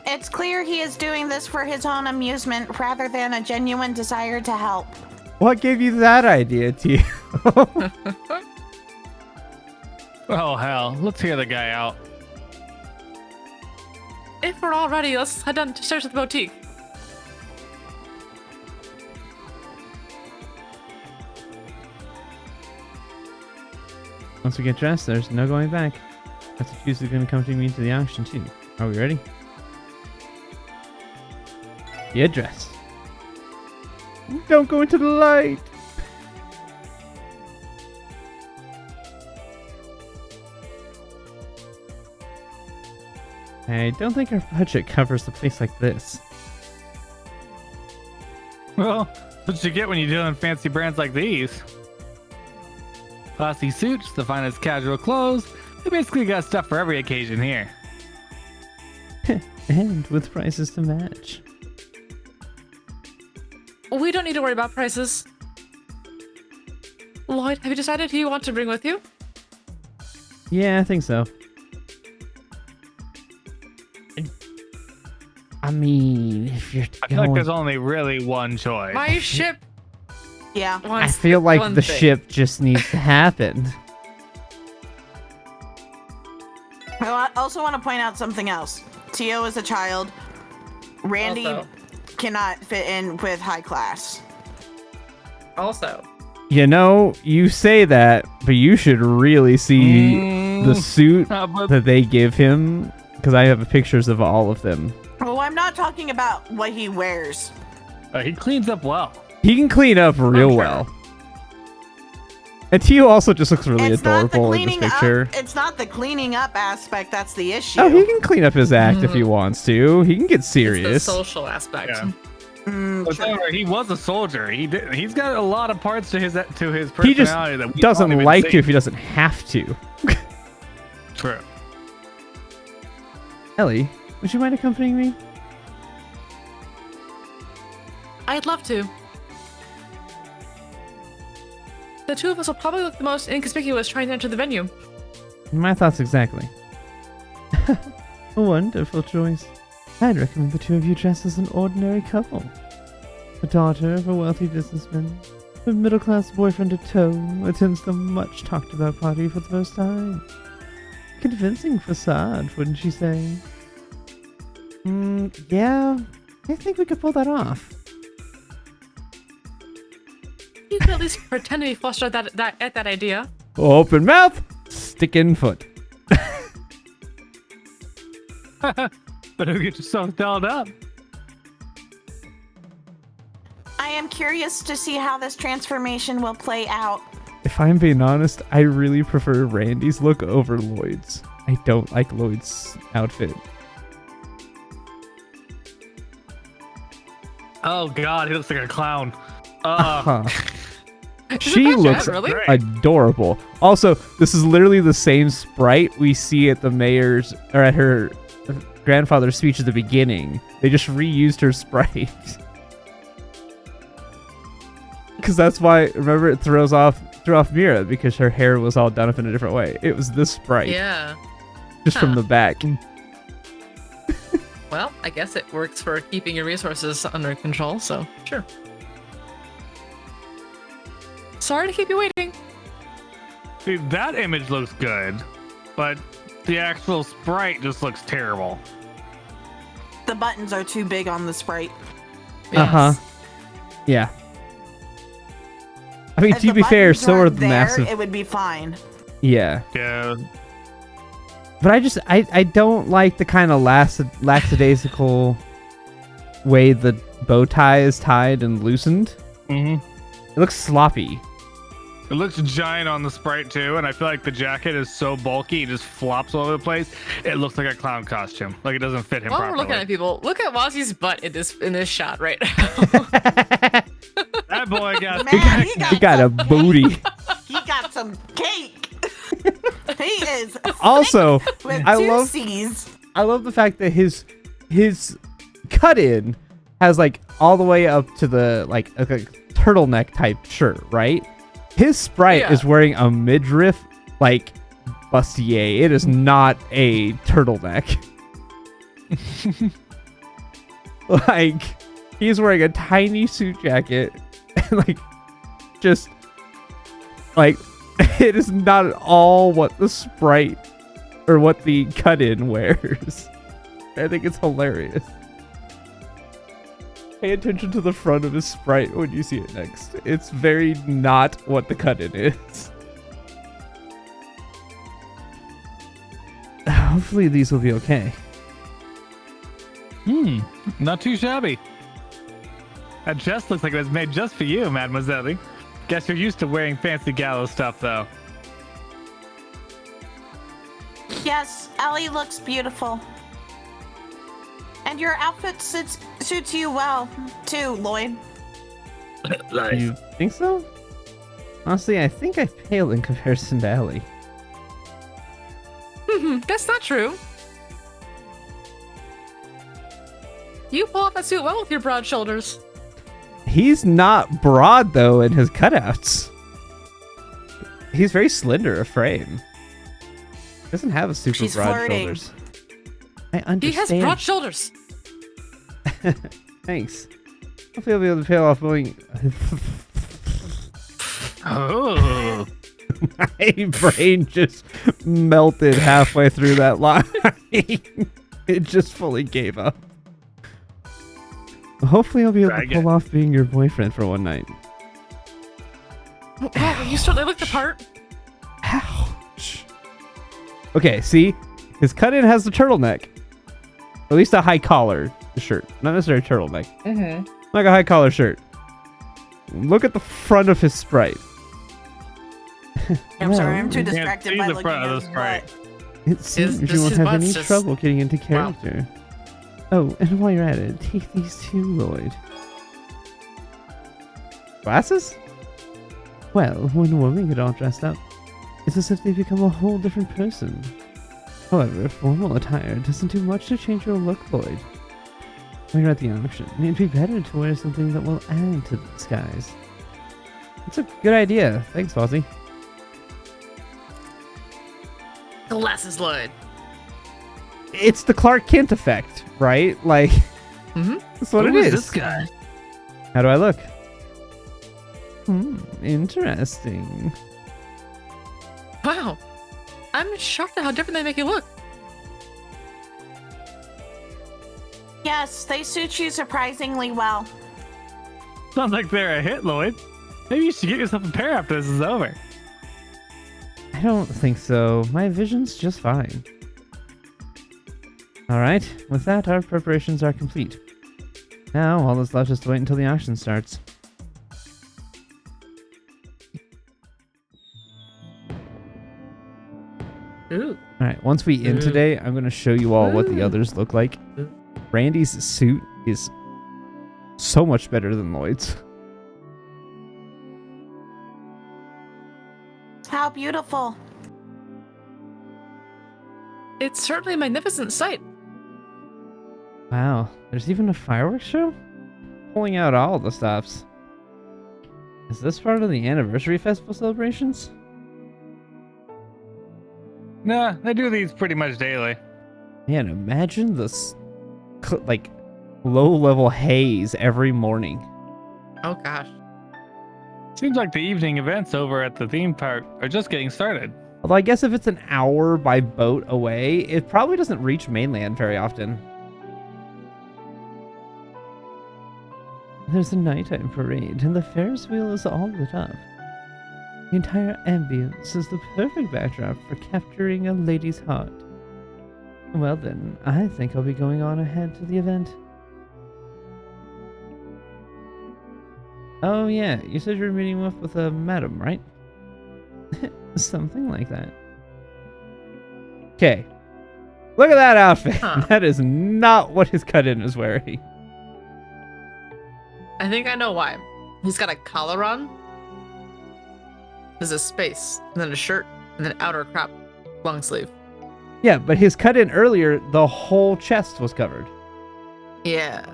It's clear he is doing this for his own amusement rather than a genuine desire to help. What gave you that idea, T? Oh, hell. Let's hear the guy out. If we're all ready, let's head downstairs to the boutique. Once we get dressed, there's no going back. Katsuchu's is going to accompany me to the auction too. Are we ready? Get dressed. Don't go into the light. I don't think our budget covers a place like this. Well, that's what you get when you deal in fancy brands like these. Classy suits, the finest casual clothes. They basically got stuff for every occasion here. And with prices to match. We don't need to worry about prices. Lloyd, have you decided who you want to bring with you? Yeah, I think so. I mean, if you're I feel like there's only really one choice. My ship. Yeah. I feel like the ship just needs to happen. I also want to point out something else. Tio is a child. Randy cannot fit in with high class. Also. You know, you say that, but you should really see the suit that they give him, because I have pictures of all of them. Oh, I'm not talking about what he wears. He cleans up well. He can clean up real well. And Tio also just looks really adorable in this picture. It's not the cleaning up aspect that's the issue. Oh, he can clean up his act if he wants to. He can get serious. It's the social aspect. Yeah. Sure. He was a soldier. He's got a lot of parts to his personality. He just that we doesn't like see. to if he doesn't have to. True. Ellie, would you mind accompanying me? I'd love to. The two of us will probably look the most inconspicuous trying to enter the venue. My thoughts exactly. A wonderful choice. I'd recommend the two of you dress as an ordinary couple. The daughter of a wealthy businessman, with middle-class boyfriend at tow, attends the much-talked-about party for the first time. Convincing facade, wouldn't you say? Yeah, I think we could pull that off. You could at least pretend to be flustered at that idea. Open mouth, stick in foot. Better get yourself dolled up. I am curious to see how this transformation will play out. If I'm being honest, I really prefer Randy's look over Lloyd's. I don't like Lloyd's outfit. Oh god, he looks like a clown. She looks adorable. Also, this is literally the same sprite we see at the mayor's or at her grandfather's speech at the beginning. They just reused her sprite. Because that's why, remember, it threw off Mira because her hair was all done up in a different way. It was this sprite. Yeah. Just from the back. Well, I guess it works for keeping your resources under control, so sure. Sorry to keep you waiting. See, that image looks good, but the actual sprite just looks terrible. The buttons are too big on the sprite. Yes. Yeah. I mean, to be fair, so are the massive. It would be fine. Yeah. Yeah. But I don't like the kind of lackadaisical way the bow tie is tied and loosened. It looks sloppy. It looks giant on the sprite too, and I feel like the jacket is so bulky, it just flops all over the place. It looks like a clown costume, like it doesn't fit him properly. While we're looking at people, look at Wazzy's butt in this shot right now. That boy got he got a booty. He got some cake. He is also with I two love C's. I love the fact that his cut in has like all the way up to the like a turtleneck type shirt, right? His sprite is wearing a midriff like bustier. It is not a turtleneck. Like he's wearing a tiny suit jacket and like just like it is not at all what the sprite or what the cut-in wears. I think it's hilarious. Pay attention to the front of his sprite when you see it next. It's very not what the cut-in is. Hopefully these will be okay. Not too shabby. That chest looks like it was made just for you, Mademoiselle. Guess you're used to wearing fancy gallows stuff, though. Yes, Ellie looks beautiful. And your outfit suits you well, too, Lloyd. Do you think so? Honestly, I think I pale in comparison to Ellie. That's not true. You pull off that suit well with your broad shoulders. He's not broad, though, in his cutouts. He's very slender of frame. Doesn't have a super She's broad flirting. shoulders. I understand. He has broad shoulders. Thanks. Hopefully I'll be able to peel off going... Oh. My brain just melted halfway through that line. It just fully gave up. Hopefully I'll be able to pull off being your boyfriend for one night. Wow, you certainly look the part. Ouch. Okay, see? His cut-in has the turtleneck. At least a high collar shirt. Not necessarily a turtleneck. Mm-hmm. Like a high collar shirt. Look at the front of his sprite. I'm sorry, I'm too You can't distracted see by the looking front at of his the sprite. butt. It seems Does you won't his have butt's any just- trouble getting into Wow. character. Oh, and while you're at it, take these too, Lloyd. Glasses? Well, when women get all dressed up, it's as if they become a whole different person. However, formal attire doesn't do much to change your look, Lloyd. When you're at the auction, it'd be better to wear something that will add to the disguise. That's a good idea. Thanks, Fozzie. Glasses, Lloyd. It's the Clark Kent effect, right? Like, that's what Who it is is. this guy? How do I look? Interesting. Wow. I'm shocked at how different they make you look. Yes, they suit you surprisingly well. Sounds like they're a hit, Lloyd. Maybe you should get yourself a pair after this is over. I don't think so. My vision's just fine. Alright, with that, our preparations are complete. Now, all that's left is to wait until the auction starts. Ooh. Alright, once we end today, I'm going to show you all what the others look like. Randy's suit is so much better than Lloyd's. How beautiful. It's certainly a magnificent sight. Wow, there's even a fireworks show? Pulling out all the stops. Is this part of the anniversary festival celebrations? Nah, they do these pretty much daily. Man, imagine this, like, low-level haze every morning. Oh gosh. Seems like the evening events over at the theme park are just getting started. Although I guess if it's an hour by boat away, it probably doesn't reach mainland very often. There's a nighttime parade, and the Ferris wheel is all lit up. The entire ambience is the perfect backdrop for capturing a lady's heart. Well then, I think I'll be going on ahead to the event. Oh yeah, you said you were meeting with a madam, right? Something like that. Okay. Look at that outfit. Huh. That is not what his cut-in is wearing. I think I know why. He's got a collar on. There's a space, and then a shirt, and then outer crop long sleeve. Yeah, but his cut-in earlier, the whole chest was covered. Yeah.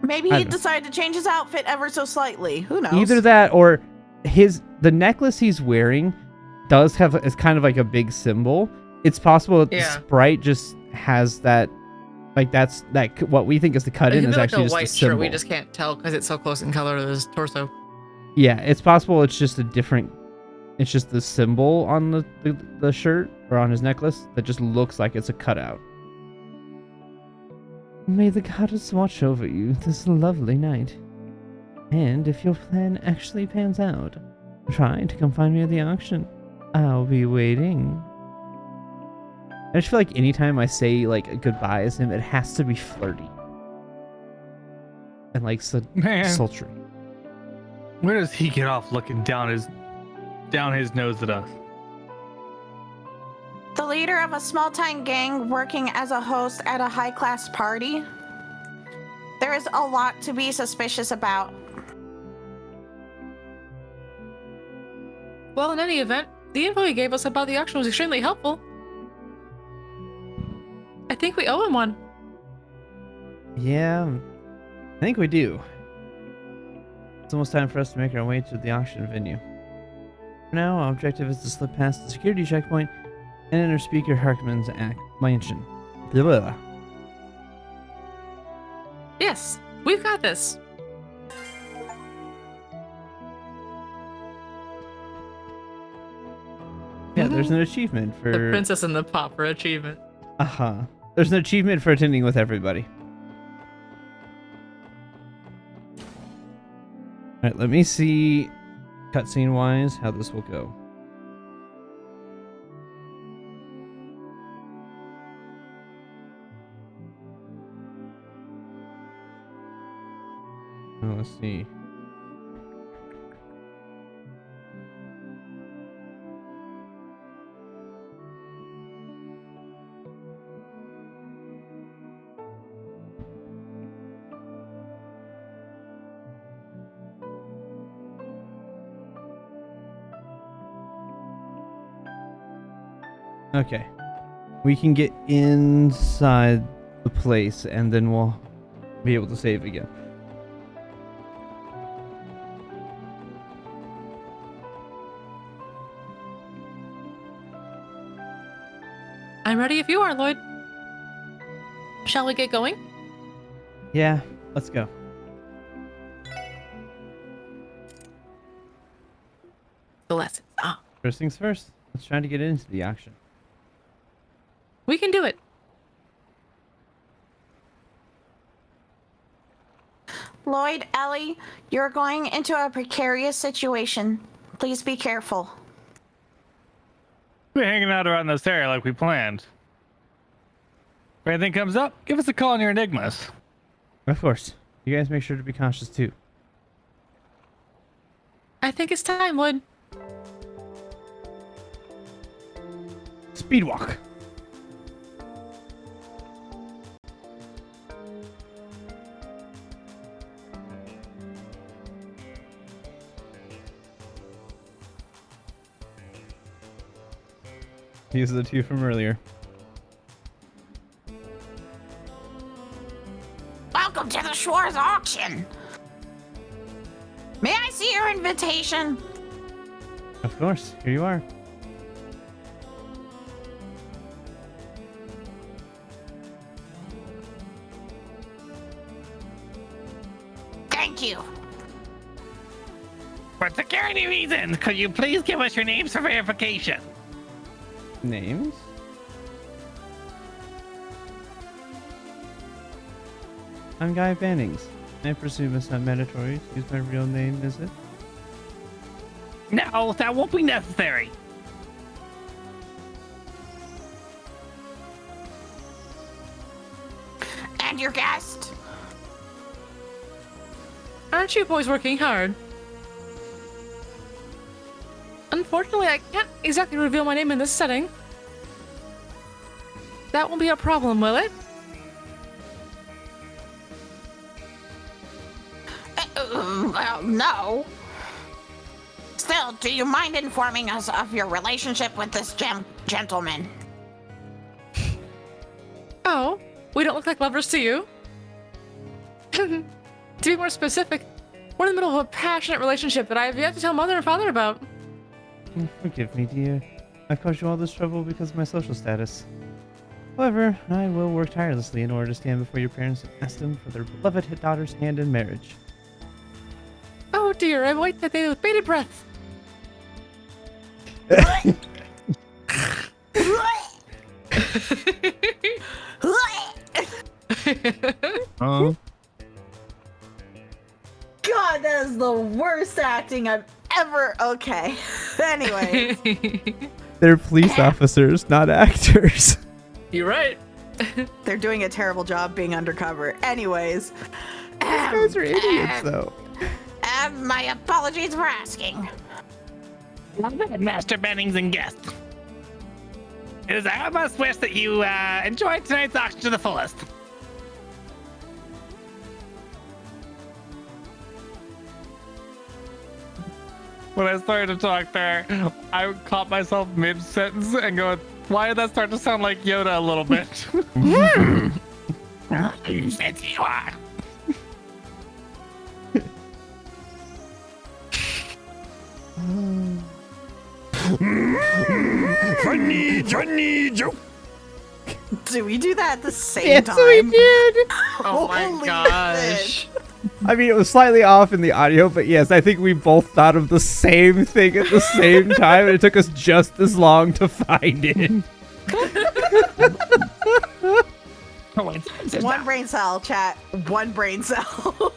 Maybe I he don't- decided to change his outfit ever so slightly. Who knows? Either that or the necklace he's wearing does have is kind of like a big symbol. It's possible that the Yeah. sprite just has that, like that's what we think is the It cut-in could is be like actually a just white a shirt. symbol. We just can't tell because it's so close in color to his torso. Yeah, it's possible it's just a different. It's just the symbol on the shirt or on his necklace that just looks like it's a cutout. May the goddess watch over you this lovely night. And if your plan actually pans out, Trying to come find me at the auction. I'll be waiting. I just feel like anytime I say like goodbye as him, it has to be flirty. And like sultry. Where does he get off looking down his nose at us? The leader of a small-time gang working as a host at a high-class party. There is a lot to be suspicious about. Well, in any event, the info he gave us about the auction was extremely helpful. I think we owe him one. Yeah, I think we do. It's almost time for us to make our way to the auction venue. For now, our objective is to slip past the security checkpoint and enter Speaker Harkman's mansion. Blah. Yes, we've got this. Yeah, there's an achievement for... The Princess and the Pauper achievement. Uh-huh. There's an achievement for attending with everybody. Alright, let me see, cutscene-wise, how this will go. Oh, let's see. Okay. We can get inside the place and then we'll be able to save again. I'm ready if you are, Lloyd. Shall we get going? Yeah, let's go. The lessons. First things first, let's try to get into the auction. We can do it. Lloyd, Ellie, you're going into a precarious situation. Please be careful. We're hanging out around this area like we planned. If anything comes up, give us a call on your enigmas. Of course. You guys make sure to be cautious too. I think it's time, Lloyd. Speed walk. These are the two from earlier. Welcome to the Schwartz auction. May I see your invitation? Of course. Here you are. Thank you. For security reasons, could you please give us your names for verification? Names? I'm Guy Bannings. I presume it's not mandatory to use my real name, is it? No, that won't be necessary. And your guest? Aren't you boys working hard? Unfortunately, I can't exactly reveal my name in this setting. That won't be a problem, will it? Well, no. Still, do you mind informing us of your relationship with this gentleman? Oh, we don't look like lovers to you? To be more specific, we're in the middle of a passionate relationship that I have yet to tell Mother and Father about. Forgive me, dear. I caused you all this trouble because of my social status. However, I will work tirelessly in order to stand before your parents and ask them for their beloved daughter's hand in marriage. Oh dear, I wait that day with bated breath. God, that is the worst acting I've ever. Okay. Anyway. They're police officers, not actors. You're right. They're doing a terrible job being undercover. Anyways. These guys are idiots, though. My apologies for asking. Master Bennings and guests. It is our utmost wish that you enjoyed tonight's auction to the fullest. When I started to talk there, I caught myself mid-sentence and going, why did that start to sound like Yoda a little bit? Fancy you are. Funny joke. Do we do that at the same time? Yes, we did. Oh my Holy gosh. shit. I mean, it was slightly off in the audio, but yes, I think we both thought of the same thing at the same time, and it took us just as long to find it. One brain cell, chat. One brain cell.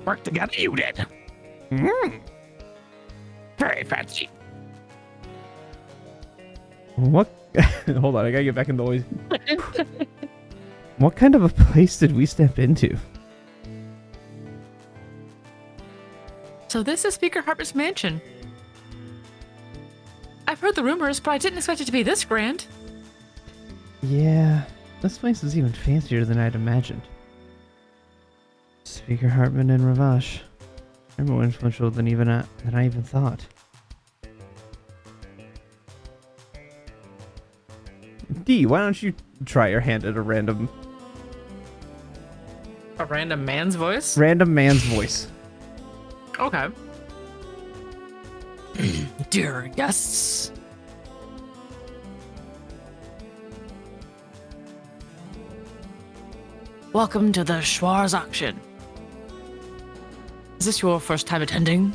Work together, you did. Very fancy. What? Hold on, I gotta get back in the voice. What kind of a place did we step into? So this is Speaker Harper's mansion. I've heard the rumors, but I didn't expect it to be this grand. Yeah, this place is even fancier than I'd imagined. Speaker Hartman and Ravash. They're more influential than I even thought. D, why don't you try your hand at a random man's voice? Random man's voice. Okay. Dear guests. Welcome to the Schwarz auction. Is this your first time attending?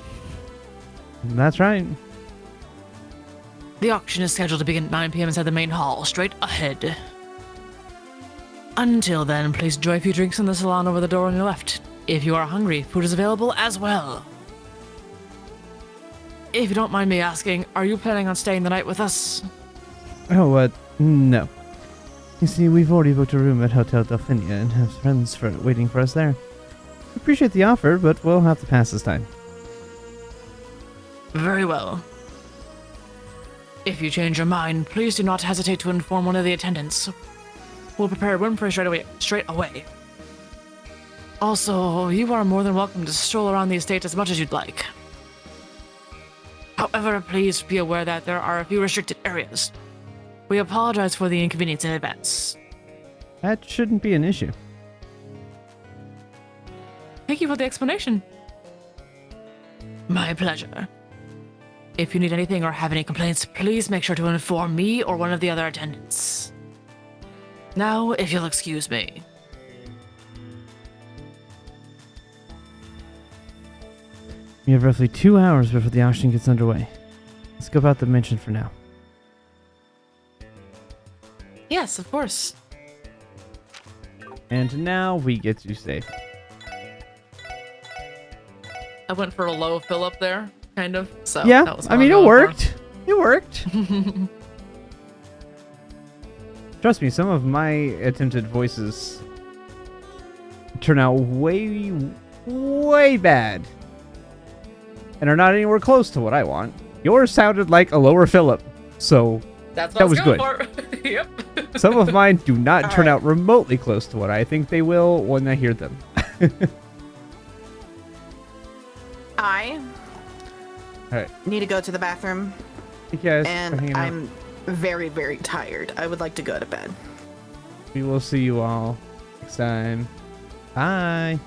That's right. The auction is scheduled to begin at 9 p.m. inside the main hall, straight ahead. Until then, please enjoy a few drinks in the salon over the door on your left. If you are hungry, food is available as well. If you don't mind me asking, are you planning on staying the night with us? Oh, no. You see, we've already booked a room at Hotel Delphinia and have friends waiting for us there. Appreciate the offer, but we'll have to pass this time. Very well. If you change your mind, please do not hesitate to inform one of the attendants. We'll prepare a room for you straight away. Also, you are more than welcome to stroll around the estate as much as you'd like. However, please be aware that there are a few restricted areas. We apologize for the inconvenience in advance. That shouldn't be an issue. Thank you for the explanation. My pleasure. If you need anything or have any complaints, please make sure to inform me or one of the other attendants. Now, if you'll excuse me. We have roughly 2 hours before the auction gets underway. Let's go about the mansion for now. Yes, of course. And now we get to stay. I went for a low fill up there, kind of. So Yeah, that was I mean, it worked. It worked. Trust me, some of my attempted voices turn out way, way bad. And are not anywhere close to what I want. Yours sounded like a lower Philip, so That's what that I was good. going for. Yep. Some of mine do not turn out remotely close to what I think they will when I hear them. I Alright. need to go to the bathroom, Hey guys, for and hanging out. I'm very, very tired. I would like to go to bed. We will see you all next time. Bye.